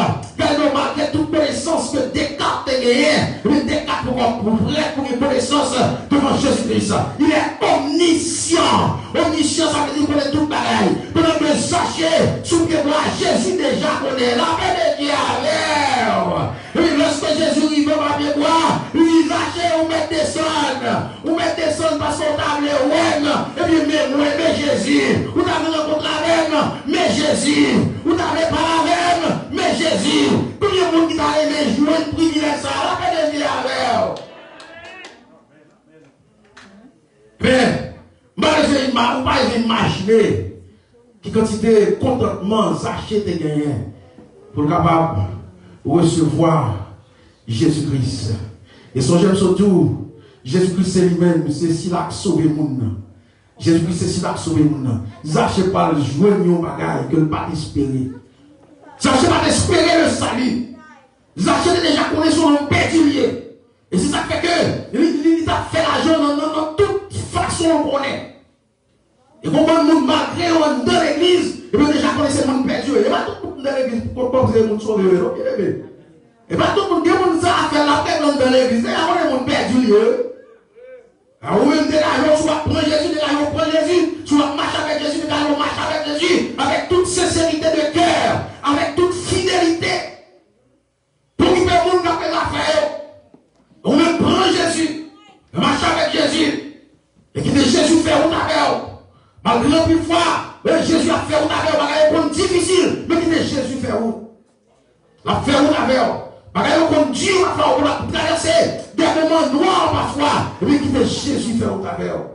malgré toute connaissance que Descartes a gagné, mais Descartes pour une connaissance devant Jésus-Christ. Il est omniscient. Omniscient, ça veut dire qu'on est tout pareil. Pendant que sachez, sous que moi, Jésus déjà connaît la paix de Dieu avec. Et lorsque Jésus arrive à pied bois, il lâche ou met descendre parce qu'on t'a appelé et puis mais Jésus, vous avez rencontré mais Jésus, vous n'avez pas la même, mais Jésus. Combien de monde qui t'a aimé jouer le privilège ça, la paix de Dieu avec. Mais, vous ne pouvez pas imaginer qui quantité de contentement Zachée te gagné pour capable recevoir Jésus-Christ. Et son j'aime surtout, Jésus-Christ c'est lui-même, c'est s'il a sauvé le monde. Jésus-Christ c'est s'il a sauvé le monde. Zachée pas le jouer de bagaille que ne pas espérer. Zachée pas espérer le salut. Zachée déjà connaît son nom pétulier. Et c'est ça qui fait que il a fait l'argent dans toute façon qu'on connaît. Et comment le monde malgré on dans l'église, et bien déjà connaissez le monde perdu. Et pas tout le monde dans l'église pour proposer le monde sauvé. Et pas tout le monde qui a fait la paix dans l'église. Et après le monde perdu. Alors, même de l'argent, tu vas prendre Jésus, de l'argent, prendre Jésus, tu vas marcher avec Jésus, de l'argent, marcher avec Jésus, avec toute sincérité de cœur, avec toute fidélité. Pour que le monde n'a pas l'affaire. On même prend Jésus, marcher avec Jésus, et qui dit Jésus fait route avec vous. Malgré plus fois, Jésus a fait route avec vous, c'est difficile, mais qui dit Jésus fait route. La fait route avec eux. Bagaille qu'on dit, on va traverser des moments noirs parfois. Et puis quitter Jésus fait route avec eux.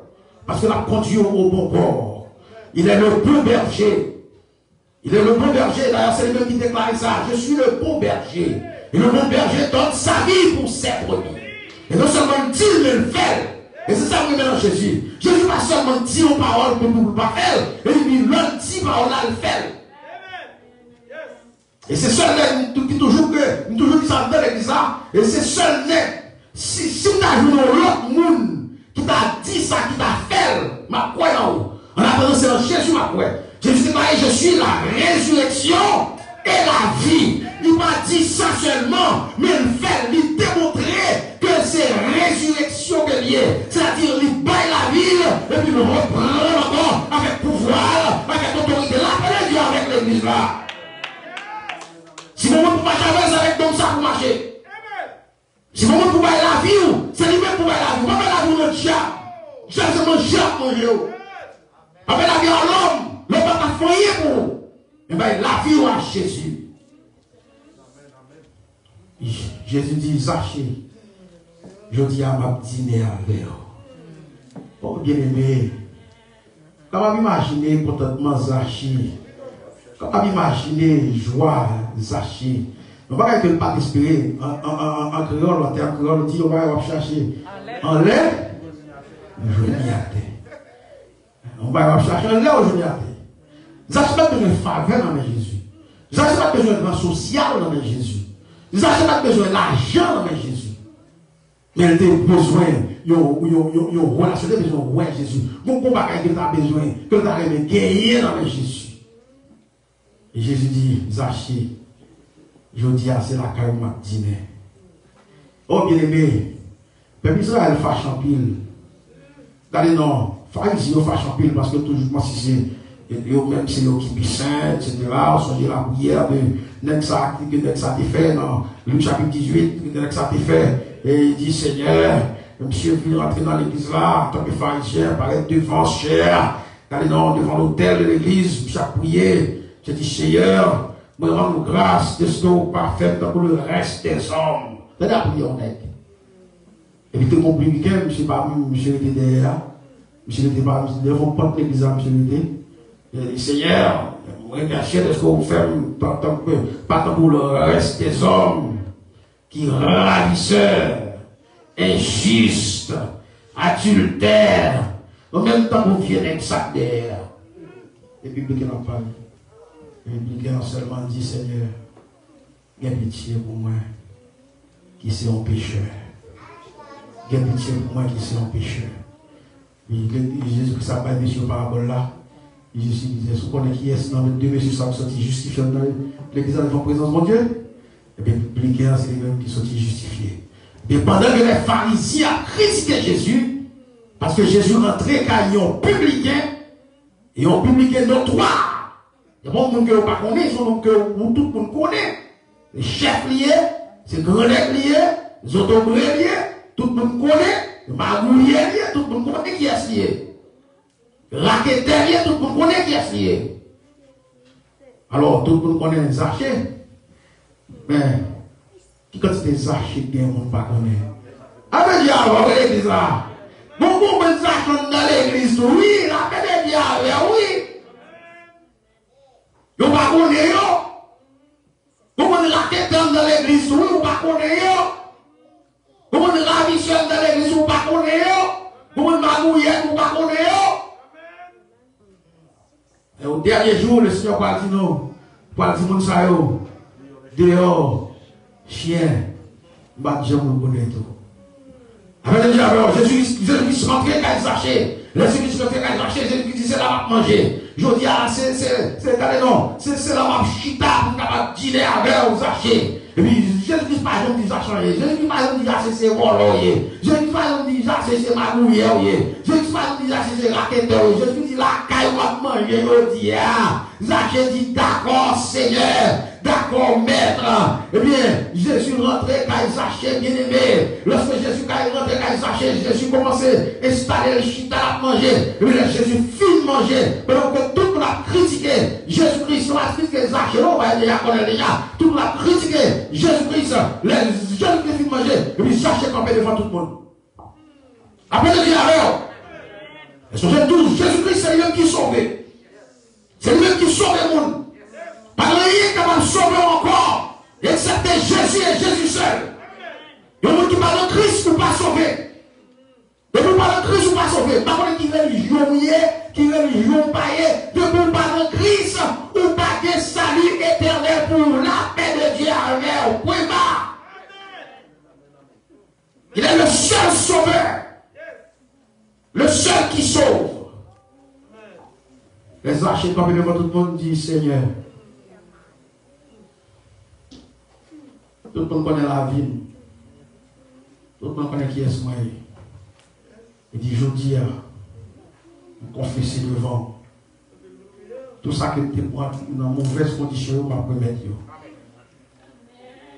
Parce que la conduit au bon port. Il est le bon berger. Il est le bon berger. D'ailleurs, c'est lui-même qui déclare ça. Je suis le bon berger. Et le bon berger donne sa vie pour ses brebis. Et non seulement dit, mais le fait. Et c'est ça que nous dans Jésus. Jésus pas seulement dit aux paroles pour nous pas faire. Et il dit, l'autre dit paroles là, le fait. Et c'est seul qui toujours dit ça dans l'église là. Et c'est seul si tu as vu l'autre monde qui t'a dit ça, qui t'a fait, ma quoi en haut. En attendant, c'est en Jésus, ma quoi. Jésus dit, je suis la résurrection et la vie. Il m'a dit ça seulement, mais il fait, il démontrer que c'est résurrection que lié. C'est-à-dire, il baille la ville et puis il reprend encore avec pouvoir, avec autorité. L'appelez Dieu avec l'église là. Si mon monde ne peut pas jamais avec comme ça pour marcher. Si mon monde ne peut pas la vie, c'est lui-même pour la vie. Pas la vie notre diable. Diable c'est mon diable, mon Dieu. Avec la vie à l'homme, l'homme va pas foyer pour. Mais la vie à Jésus. Jésus dit, Zachée, je dis à ma dîner avec vous. Bon, bien aimé, comment imaginer potentiellement Zachée? Comment imaginer joie Zachée? On va pas que le pas espérer en créole, en terre créole, on dit on va chercher en l'air, je n'y attends. On va chercher en l'air, je n'y attends. Zachée n'a pas besoin de faveur dans Jésus. Zachée n'a pas besoin de social dans Jésus. Zachée n'a pas besoin d'argent dans Jésus. Mais elle a besoin de relation, elle a besoin de Jésus. Mon combat qu'elle a besoin, que tu as gagné dans Jésus. Et Jésus dit, Zachée, je dis à c'est la carrière dîner. Oh bien aimé, peuple Israël fâche en pile. Regardez non, pharisiens fâche en pile parce que toujours si c'est même c'est eux qui saint, etc. On songe la prière de Nexa qui fait dans Luc chapitre 18, que Nexa qui fait. Et il dit Seigneur, monsieur venu rentrer dans l'église là, en tant que pharisien, paraît devant cher. Regardez non, devant l'autel de l'église, monsieur a prié. Je dis, Seigneur, me rends grâce de ce que vous pas fait pour le reste des hommes. C'est la prière honnête. Et puis, tout compliqué, monsieur était derrière. Monsieur n'était pas, devant pas de l'église, monsieur était. Il dit, Seigneur, me remercier de ce que vous faites, pas tant pour le reste des hommes, qui ravisseurs, injustes, adultères, en même temps, vous venez avec ça derrière. Et puis, il n'a pas dit. Et puis, seulement dit, Seigneur, aie pitié pour moi, qui c'est un pécheur. Aie pitié pour moi, qui c'est un pécheur. Jésus, ça n'a pas été sur parabole là. Jésus disait, si vous connaissez qui est, dans les deux messieurs, ça vous sortit justifié dans l'église en présence de mon Dieu. Et bien, publicain, c'est les mêmes qui sont justifiés. Et pendant que les pharisiens critiquaient Jésus, parce que Jésus rentrait car ils ont publicain, et ont publicain notoire. Il y a beaucoup de monde qui ne pas connaît, ils sont que tout le monde connaît. Les chefs liés, les grands liés, les autobrés liés, tout le monde connaît, les magouilles liés, tout le monde connaît qui est lié. Les raquettaires liés, tout le monde connaît qui est lié. Alors, tout le monde connaît Zachée. Mais, qui quantité de Zachée bien, on ne pas connaît. Avec diable, l'église là. Beaucoup de Zachée dans l'église, oui, la paix de diable, oui. Vous ne connaissez pas. Vous ne raquettez dans l'église, oui, vous ne connaissez pas. Vous ne ravissez dans l'église, vous ne connaissez pas. Vous ne magouillez, vous ne connaissez pas. Et au dernier jour, le Seigneur va dire non. Va dire mon sayo. Dehors, chien, va dire mon connaît tout. Avec le diable, Jésus rentré quand il s'achète. Jésus rentré quand il s'achète, Jésus dit c'est là, va manger. Je dis, c'est la map chita pour capable dîner avec aux achets. Et puis, Jésus pas exemple dit ça changer. Jésus pas exemple dit c'est roloyer. Jésus pas exemple dit c'est magouiller. Jésus pas exemple dit c'est raquetteur. Jésus dit la caille va manger. Je dis, Zachée dit d'accord Seigneur, d'accord maître. Eh bien, Jésus rentré quand il s'achète bien aimé. Lorsque Jésus quand il rentré quand il s'achète, Jésus commençait à installer le chita à manger. Et bien, Jésus finit de manger. Pendant que tout le monde l'a critiqué Jésus-Christ, on a critiqué Zachée, on va déjà connaître déjà. Tout le monde a critiqué Jésus-Christ, les jeunes qui viennent manger, et puis Zachée campé devant tout le monde. Après le diable, Jésus-Christ, c'est lui-même qui sauve. C'est lui-même qui sauve le monde. Pas de rien capable de sauver encore, excepté Jésus et Jésus seul. Il y a des gens qui parlent de Christ ou pas sauver. De vous parler de Christ ou pas sauver. Par contre, qui religion qui religion païenne, de vous parler de Christ ou pas de salut éternel pour la paix de Dieu avec vous. Il est le seul sauveur. Le seul qui sauve. Les archers comme devant tout le monde dit Seigneur. Tout le monde connaît la vie. Tout le monde connaît qui est ce moyen. Il dit, je dis, vous confessez devant. Tout ça que tu prends dans mauvaise condition, je vais promettre.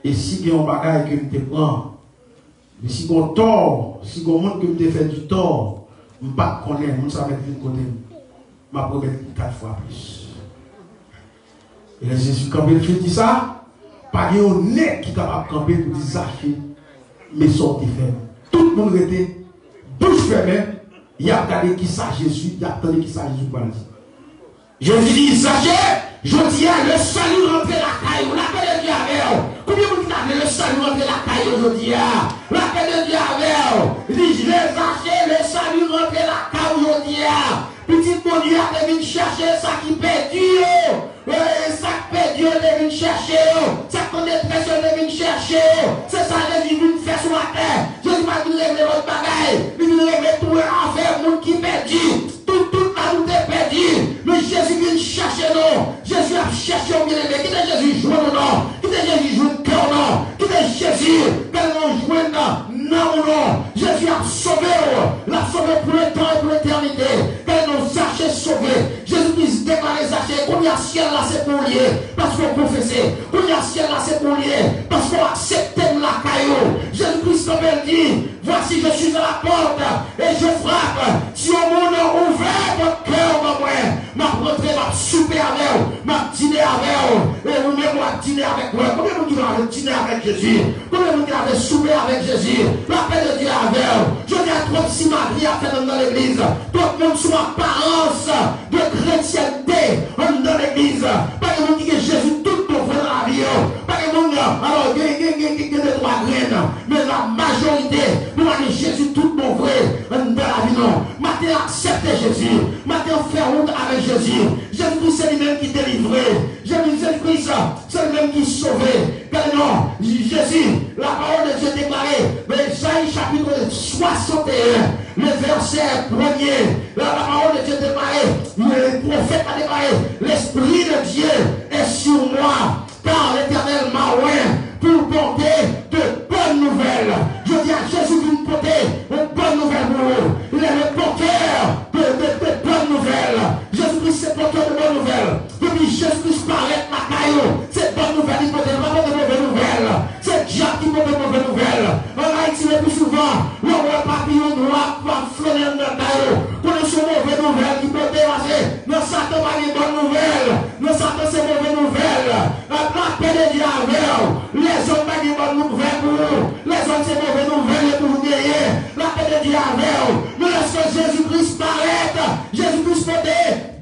Et si il y a un bagage que tu prends, si il y a un tort, si il y a un monde que tu fait du tort, je ne sais pas connaître, je ne sais pas mettre de côté. Je vais promettre 4 fois plus. Et Jésus, quand il dit ça, pas de nez qui est capable de camper pour dire ça, mais sortez fait. Tout le monde était bouche fermée, il a regardé qui ça Jésus, il a attendu qui ça Jésus pour dire. Jésus dit, sachez, je dis le salut rentre la caille, la paix de Dieu avec vous. Combien de monde qui a le salut rentre la caille aujourd'hui? La paix de Dieu avec vous. Il dit, je vais sachez, le salut rentre la caille aujourd'hui. Petit bon Dieu a venu chercher ça qui perdu. Ça qui perdu, il vient chercher. Ça qu'on est dépression, il vient chercher. C'est ça, il vient faire sur la terre. Jésus m'a dit, régler votre bagaille. Il vient régler tout l'affaire, le monde qui perdu. Tout la route est perdu. Mais Jésus vient chercher nous. Jésus a cherché au bien-aimé. Qui est Jésus joue ou non? Qui est Jésus joue le cœur non? Qui est Jésus? Quel nom joue non ou non? Jésus a sauvé. L'a sauvé pour le temps et pour l'éternité. Quel nom Zachée sauvé? Jésus-Christ déclaré Zachée. Combien ciel là c'est pour lier? Parce qu'on confessait. Combien ciel là c'est pour lier? Parce qu'on acceptait la caillou. Jésus-Christ comme elle dit, voici je suis à la porte et je frappe. Si au monde ouvert votre cœur dans moi, m'a rentré, m'a souper avec vous, m'a dîner avec vous, et vous-même m'a dîner avec moi. Combien de gens qui ont dîner avec Jésus? Combien de gens qui ont souper avec Jésus? La paix de Dieu avec vous. Je dis à toi, si Marie a fait dans l'église, tout le monde soit apparence de chrétienté dans l'église. Pas de monde qui est Jésus tout pour faire la vie. Pas de monde, alors, il y a des trois graines, mais la majorité, nous avons Jésus tout mon vrai dans la vie. Non. Maintenant, acceptez Jésus. Maintenant, faire route avec Jésus. Jésus-Christ, c'est lui-même qui délivrait. Jésus-Christ, c'est lui-même qui sauvait. Quel nom? Jésus, la parole de Dieu déclarée. Mais Isaïe chapitre 61, le verset 1er. La parole de Dieu déclarée. Le prophète a déclaré. L'Esprit de Dieu est sur moi. Car l'Éternel m'a oint pour porter de bonnes nouvelles. Je dis à Jésus d'une porter une bonne nouvelle pour vous. Il est le porteur de bonnes nouvelles. Jésus-Christ c'est porteur de bonnes nouvelles. Depuis Jésus-Christ paraît la caillou. C'est bonne nouvelle, il porte pas de mauvaises nouvelles. C'est Dieu qui porte de mauvaises nouvelles. En Haïti, le plus souvent, le roi papillon noir va flâner dans la caillou. Connaissons mauvaises nouvelles qui portent passer. Non, Satan pas de bonnes nouvelles. Non, Satan c'est mauvaises nouvelles. La paix de Dieu avec vous. Les hommes pas de bonnes nouvelles pour vous. Les hommes c'est mauvaises nouvelles pour vous gagner. La paix de Dieu avec vous. Mais lorsque Jésus-Christ paraît, Jésus-Christ porte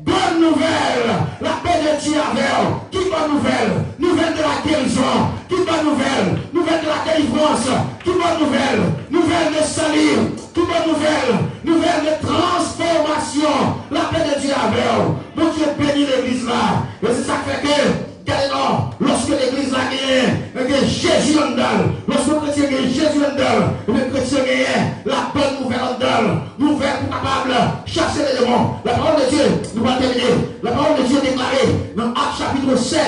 bonne nouvelle. La paix de Dieu avec vous. Qui bonne nouvelle? Nouvelle de la guérison. Qui bonne nouvelle? Nouvelle de la délivrance. Qui bonne nouvelle? Nouvelle de salut. Qui bonne nouvelle? Nouvelle de transformation. La paix de Dieu avec vous. Mon Dieu bénit l'église là. Et c'est ça qui fait que lorsque l'église a gagné Jésus en dalle, lorsque le chrétien a gagné Jésus en dalle, le chrétien a gagné la bonne nouvelle en dalle, nouvelle pour capable de chasser les démons. La parole de Dieu, nous allons terminer. La parole de Dieu déclarée dans Actes chapitre 16,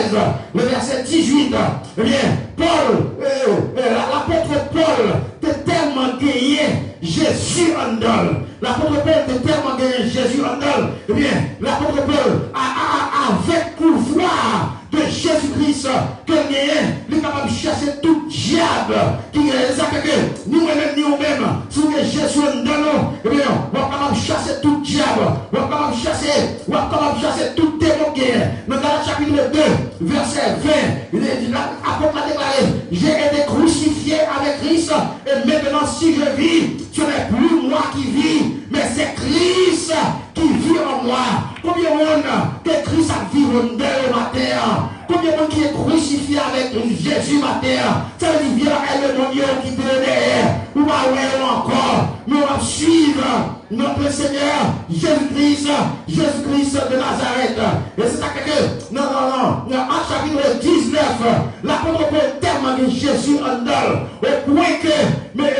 le verset 18. Eh bien, l'apôtre Paul était tellement gagné Jésus en dalle. L'apôtre Paul était tellement gagné Jésus en dalle. Eh bien, l'apôtre Paul avec pouvoir de Jésus-Christ, que il est capable de chasser tout diable qui est ça que nous-mêmes, nous-mêmes, si nous avons Jésus dans nous, eh bien, on est capable de chasser tout diable, on est capable de chasser tout démon qui est. Dans Galates chapitre 2, verset 20, il est dit, apôtre a déclaré, j'ai été crucifié avec Christ, et maintenant si je vis, ce n'est plus moi qui vis, mais c'est Christ qui vit en moi. Combien de monde que Christ a vécu en deux matin? Combien de monde qui est crucifié avec Jésus matin? Ça veut dire, viens à le monde qui te derrière. Ou va encore. Nous allons suivre notre Seigneur Jésus-Christ de Nazareth. Et c'est ça que, non, en chapitre 19, l'apôtre Paul tellement de Jésus en dehors, au point que, mais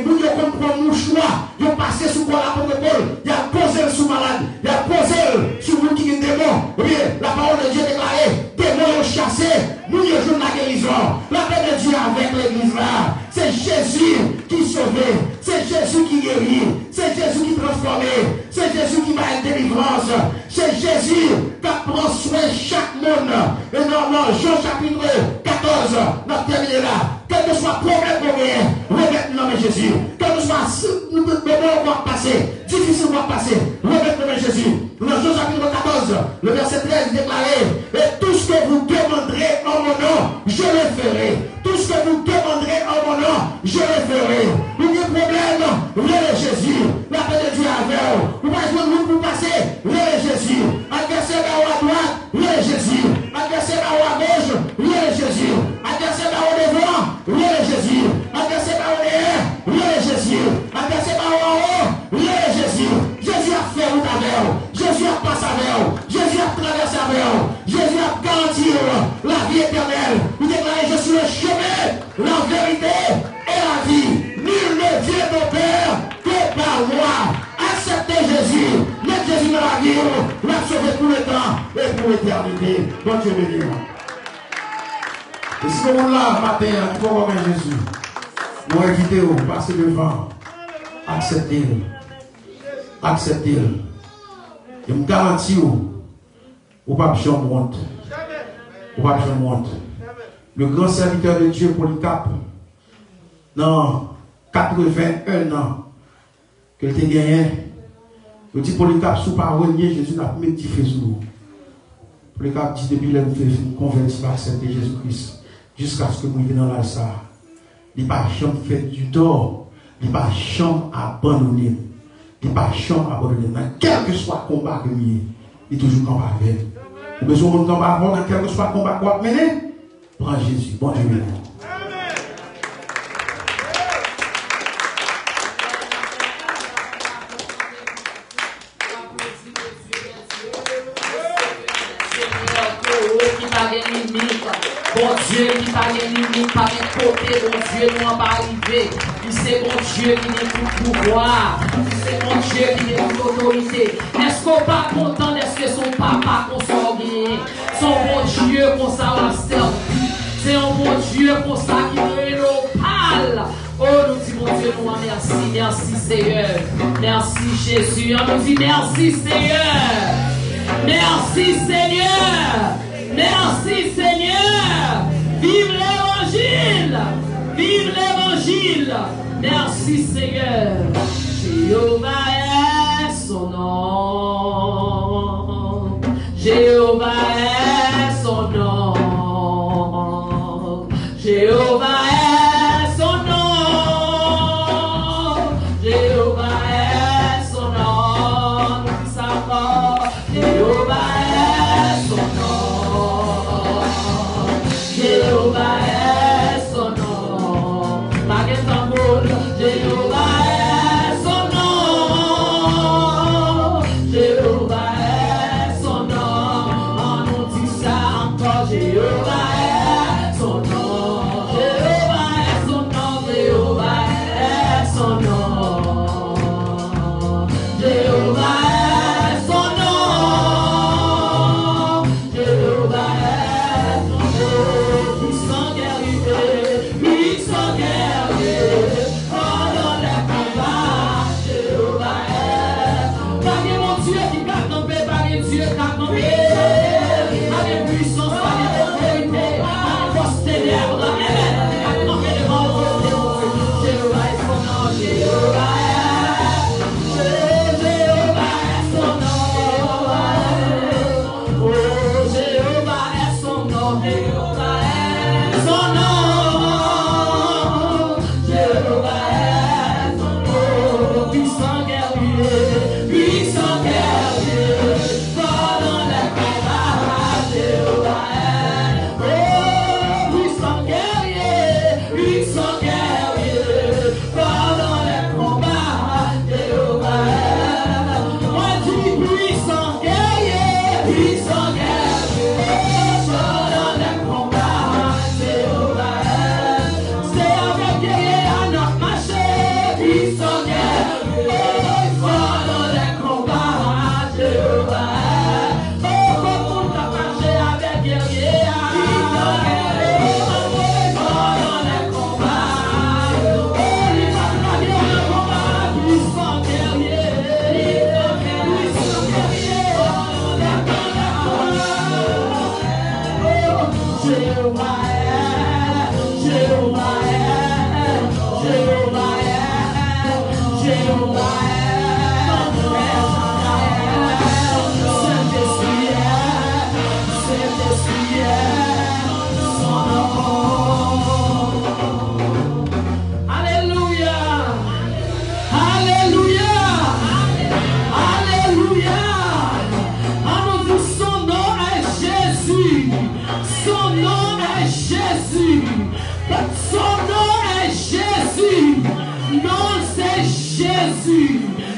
nous comprenons nos choix, ils ont passé sous quoi l'apôtre Paul, il a posé sous malade, il a posé sur nous qui est démon. Oui, la parole de Dieu déclarée, démons ont chassé, nous y jouons la guérison. La paix de Dieu avec l'église là, c'est Jésus qui sauve, c'est Jésus qui guérit, c'est Jésus qui transforme, c'est Jésus qui va être délivrance, c'est Jésus qui prend soin de chaque monde. Et non, Jean chapitre 14, notre terminé là, quel que soit problème pour rien, remettre le nom de Jésus, quel que soit nous devons passer, difficile de passer, remettre le nom de Jésus. Dans Jean chapitre 14, le verset 13 déclaré, et tout ce que vous demanderez en mon nom, je le ferai. Tout ce que vous demanderez en mon nom, je le ferai. Vous avez un problème, venez Jésus. La paix de Dieu avec vous. Vous pouvez jouer pour passer, venez Jésus. Adversaire à droite, venez Jésus. Adversaire à gauche, venez Jésus. Adversaire au devant, venez Jésus. Adversaire au derrière, venez Jésus. Adversaire en haut, venez Jésus. Jésus a fait route avec vous. Jésus a passé avec vous. Jésus a traversé avec vous. Jésus a garanti la vie éternelle. Vous déclarez, je suis le chemin, la vérité et la vie. Nul ne vient au Père que par moi. Acceptez Jésus. Mettez Jésus dans la vie. La sauver pour le temps et pour l'éternité. Bon Dieu béni. Et si on l'a matin, il faut remettre Jésus. Nous invitons, passez devant. Acceptez-le. Acceptez-le. Je me garantis, vous ne pouvez pas honte. Vous ne pouvez pas honte. Le grand serviteur de Dieu, Polycarpe, dans 81 ans, que tu as gagné, je dis Polycarpe, sous pas renier, Jésus n'a pas mis de feu sur nous. Polycarpe dit depuis le converti par accepter Jésus-Christ, jusqu'à ce que nous vivions dans l'Alsa. Il n'a pas jamais fait du tort, il n'a pas jamais abandonné. Il n'a pas chambre à abandonner. Quel que soit le combat que il est toujours combat avec. Vous avez besoin de combat avant, dans quel que soit le combat qu'on va mener, prends Jésus. Bon Dieu béni. Bon Dieu qui pas limite, pas de côté, bon Dieu nous en pas arrivé. C'est bon Dieu qui est tout pouvoir. C'est bon Dieu qui est toute autorité. Est-ce qu'on pas content d'être son papa qu'on soit bien? Son bon Dieu qu'on s'en servi. C'est un bon Dieu qu'on ça qui est local. Oh, nous disons bon Dieu, nous merci. Merci Seigneur. Merci Jésus. On nous dit merci Seigneur. Merci Seigneur. Merci Seigneur. Vive l'évangile. Vive l'évangile. Merci Seigneur. Jéhovah est son nom. Jéhovah est son nom. Jéhovah est son nom. Jéhovah est son nom. Nous savons. Jéhovah est son nom. Jéhovah est son nom. Jéhovah est son nom. Jéhovah est son nom. On nous dit ça encore. Jéhovah est son nom.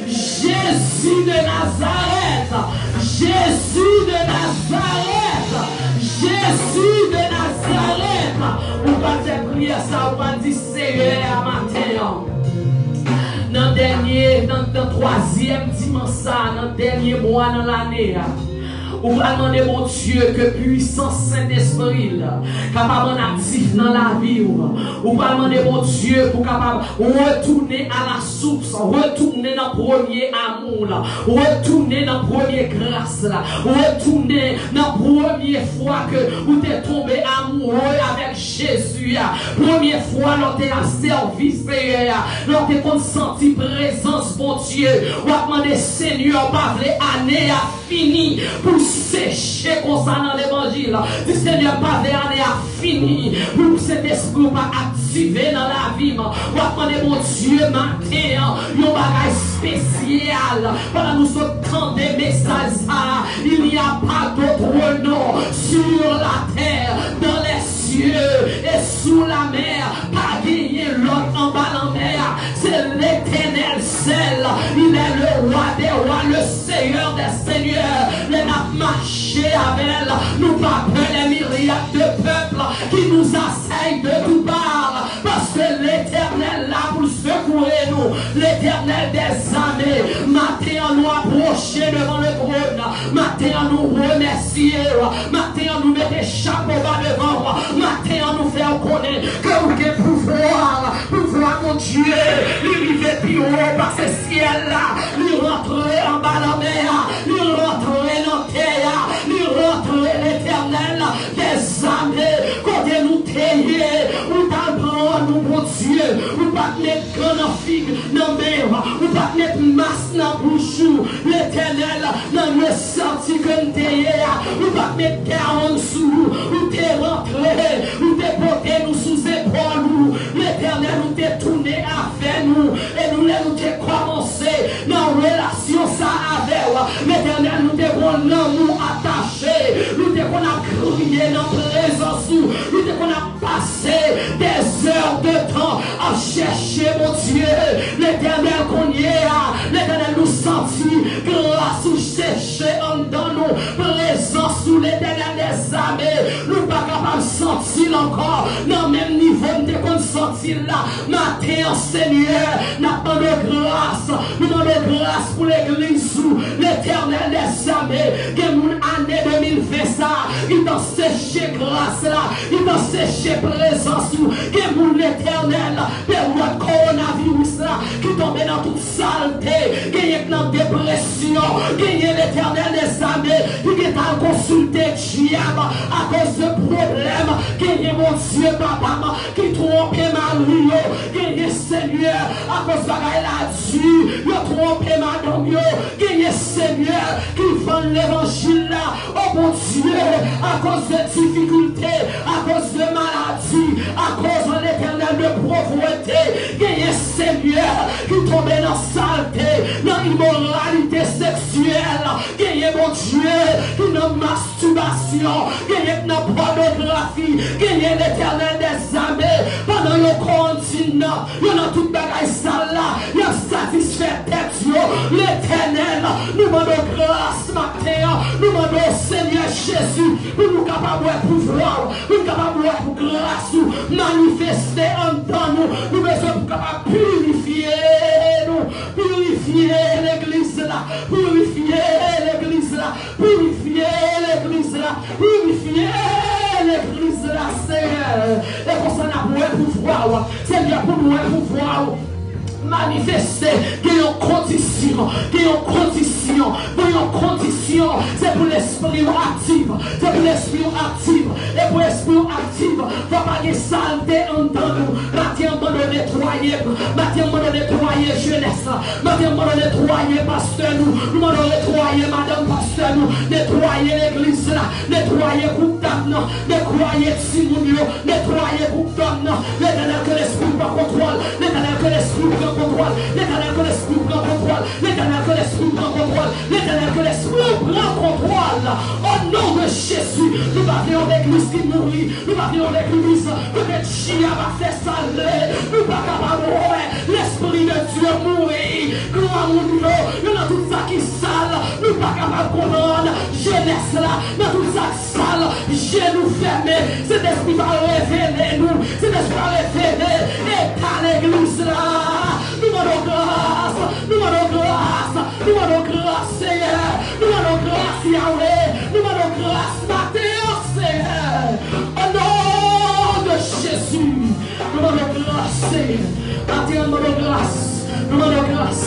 Jésus de Nazareth, Jésus de Nazareth, Jésus de Nazareth. On va te prier ça, on va dire Seigneur à matin. Dans le troisième dimanche, dans le dernier mois dans l'année. On va demander, mon Dieu, que puissance Saint-Esprit, capable actif dans la vie. On va demander, mon Dieu, pour capable retourner à la source, retourner dans le premier amour, retourner dans la première grâce, retourner dans la première fois que vous êtes tombé amoureux avec Jésus. Première fois, lors de la service, lors de consenti présence, mon Dieu. On va demander, Seigneur, pas l'année a fini pour sécher concernant l'évangile. Le Seigneur, pas l'année a fini pour cet esprit pas activer dans la vie. On va demander, mon Dieu, matin, un bagage spécial. Pendant nous entendons des messages, il n'y a pas d'autre nom sur la terre, dans les cieux et sous la mer. Pas gagner l'autre en bas la mer. C'est l'Éternel seul. Il est le roi des rois, le Seigneur des seigneurs. Les n'a marché avec elle. Nous pas peur les myriades de peuples qui nous assaillent de tout part. Parce que l'Éternel là pour secourir nous. L'Éternel des armées. Matin nous approcher devant le trône. Matin nous remercier. Matin nous mettre des chapeaux bas devant. Matin nous faire connaître que vous avez pouvoir mon Dieu. Il vivait plus haut par ce ciel là. Il rentrer en bas la mer. Il rentrer dans terre. Il rentrer l'éternel des armées. Quand nous tailler, ou t'apprendre nous mon Dieu. Ou pas mettre grand en figue dans mer. Ou pas mettre masse dans bouchou. L'éternel dans le senti que nous tailler. Ou pas mettre terre en dessous. Ou t'es rentré. Ou t'es porté nous sous épaule. L'éternel nous t'est tourné avec nous. Et nous t'es commencé dans relation ça avec. L'éternel nous t'est bon amour attaché. Nous t'es qu'on a crié dans présence. Nous t'es qu'on a passé des heures de temps à chercher mon Dieu. L'éternel qu'on y est. L'éternel nous sentit grâce ou séché en dans nous. Présence sous l'éternel des armées. Nous pas capables de sentir encore. Dans le même niveau de qu'on sentit là. Matin, Seigneur, nous demandons grâce. Nous demandons grâce pour l'église. L'éternel des armées. Que mon année 2020 ça. Il t'a séché grâce là. Il t'a séché présence. Que mon l'éternel. Période coronavirus là. Qui tombe dans toute saleté. Qui dans dépression. Qui l'éternel des armées. Qui t'a consulté diable à cause de problèmes. Qui mon Dieu papa. Qui trompe Mario. Qui Seigneur à cause de la Dieu. Il trompe madame yo. Qui Seigneur qui vend l'évangile là. Oh mon Dieu, à cause de difficultés, à cause de maladies, à cause de l'éternel de pauvreté, gagnez Seigneur qui tombe dans saleté, dans immoralité sexuelle, gagnez mon Dieu qui dans masturbation, gagnez dans pornographie, gagnez l'éternel des armées, pendant le continent, il y a toute bagaille sale là, il y a satisfait tête, l'éternel, nous demandons grâce matin, nous demandons Seigneur Jésus, pour nous capables de pouvoir, pour nous capables de grâce, manifester en temps nous, nous besoin pour capables de purifier nous, purifier l'église là, purifier l'église là, purifier l'église là, purifier l'église là, Seigneur. Et pour ça, nous avons pouvoir, Seigneur, pour nous pouvoir. manifester, il y a une condition, c'est pour l'esprit actif, c'est pour l'esprit actif, et pour l'esprit actif, il ne faut pas que saleté en nous, maintenant on doit nettoyer, jeunesse, maintenant on doit nettoyer pasteur nous devons nettoyer madame pasteur nous, nettoyer l'église là, nettoyer groupe d'âme, nettoyer Simonio, nettoyer groupe d'âme, l'éternel que l'esprit prend contrôle, l'éternel que l'esprit prend contrôle, l'éternel que l'esprit prend contrôle, l'éternel que l'esprit prend contrôle, l'éternel que l'esprit prend contrôle. Au nom de Jésus, nous parlons d'église qui mourit, nous parlons d'église peut-être Chia va faire saler, nous pas capables de l'esprit de Dieu mourir, gloire mon Dieu, nous dans tout ça qui sale, nous pas capables de comprendre, jeunesse là, dans tout ça qui sale, genoux fermés, cet esprit va révéler nous, cet esprit va révéler, et à l'église là, nous demandons grâce, nous demandons grâce, nous demandons grâce, Seigneur, nous demandons grâce, Yahweh, nous demandons grâce, Matthieu, Seigneur, au nom de Jésus, nous demandons grâce, Seigneur, Matthieu, nous demandons grâce, nous demandons grâce,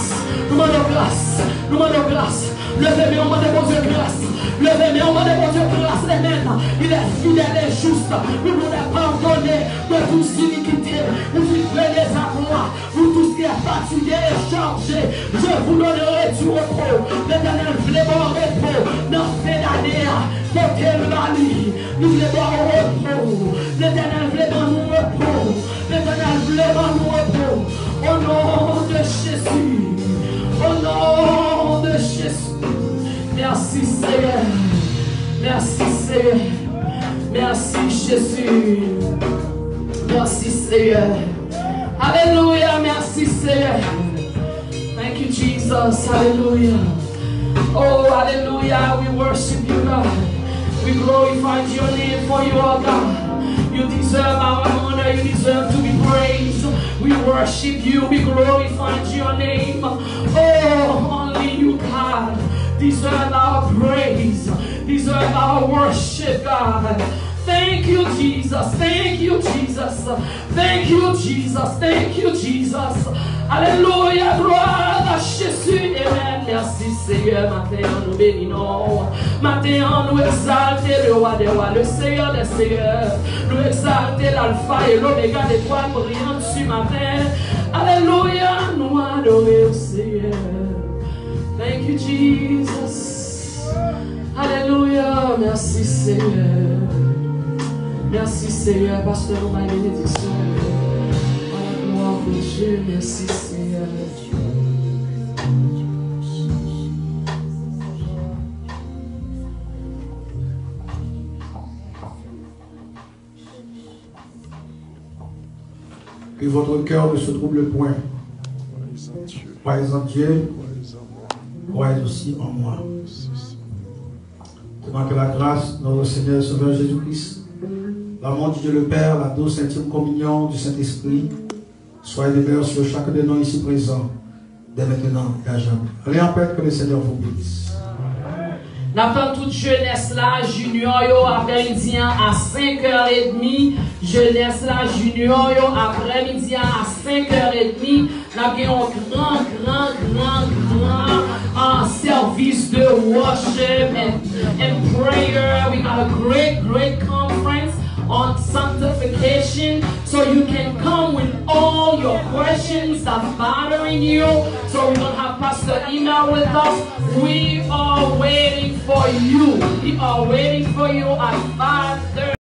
nous demandons grâce, nous demandons grâce, levez-moi, on demande bon Dieu grâce. Levez-moi, on va demander Dieu grâce les mains. Il est fidèle et juste. Nous voulons pardonner de toute iniquité. Vous vivez les aplois. Vous tous qui êtes fatigués et chargés. Je vous donnerai du repos. L'éternel voulait mon repos. Dans fin d'année, portez le mali. Nous voulons au repos. L'éternel voulait mon repos. L'éternel voulait mon repos. Au nom de Jésus. Au nom de Jésus. Merci Seigneur, merci Seigneur, merci Jésus, merci Seigneur, Alléluia, merci Seigneur, thank you Jesus, Hallelujah, oh Hallelujah, we worship you God, we glorify your name for you are God, you deserve our honor, you deserve to be praised, we worship you, we glorify your name, oh only you God. Deserve our praise, deserve our worship, God. Thank you, Jesus. Thank you, Jesus. Thank you, Jesus. Thank you, Jesus. Alléluia, gloire à Jésus. Amen. Merci, Seigneur. Matin, nous bénissons. Matin, nous exaltons le roi des rois, le Seigneur des seigneurs. Nous exaltons l'alpha et l'oméga des toits brillants ce matin. Alléluia, nous adorons le Seigneur. Thank you, Jesus. Alléluia. Merci, Seigneur. Merci, Seigneur. Pasteur, ma bénédiction. À la gloire de Dieu. Merci, Seigneur. Que votre cœur ne se trouble point. Croyez en Dieu. Croyez aussi en moi. Devant que la grâce de notre Seigneur et Sauveur Jésus-Christ, l'amour de Dieu le Père, la douce intime communion du Saint-Esprit, soit et demeure sur chacun de nous ici présents, dès maintenant et à jamais. Allez en paix, que le Seigneur vous bénisse. N'attend toute jeunesse là, junior yo après-midi à 5h30. Jeunesse là, junior yo après-midi à 5h30. N'a bien un grand service de worship and prayer. We got a great conference on sanctification, so you can come with all your questions that's bothering you. So we're going to have Pastor Email with us. We are waiting for you. We are waiting for you at 5:30.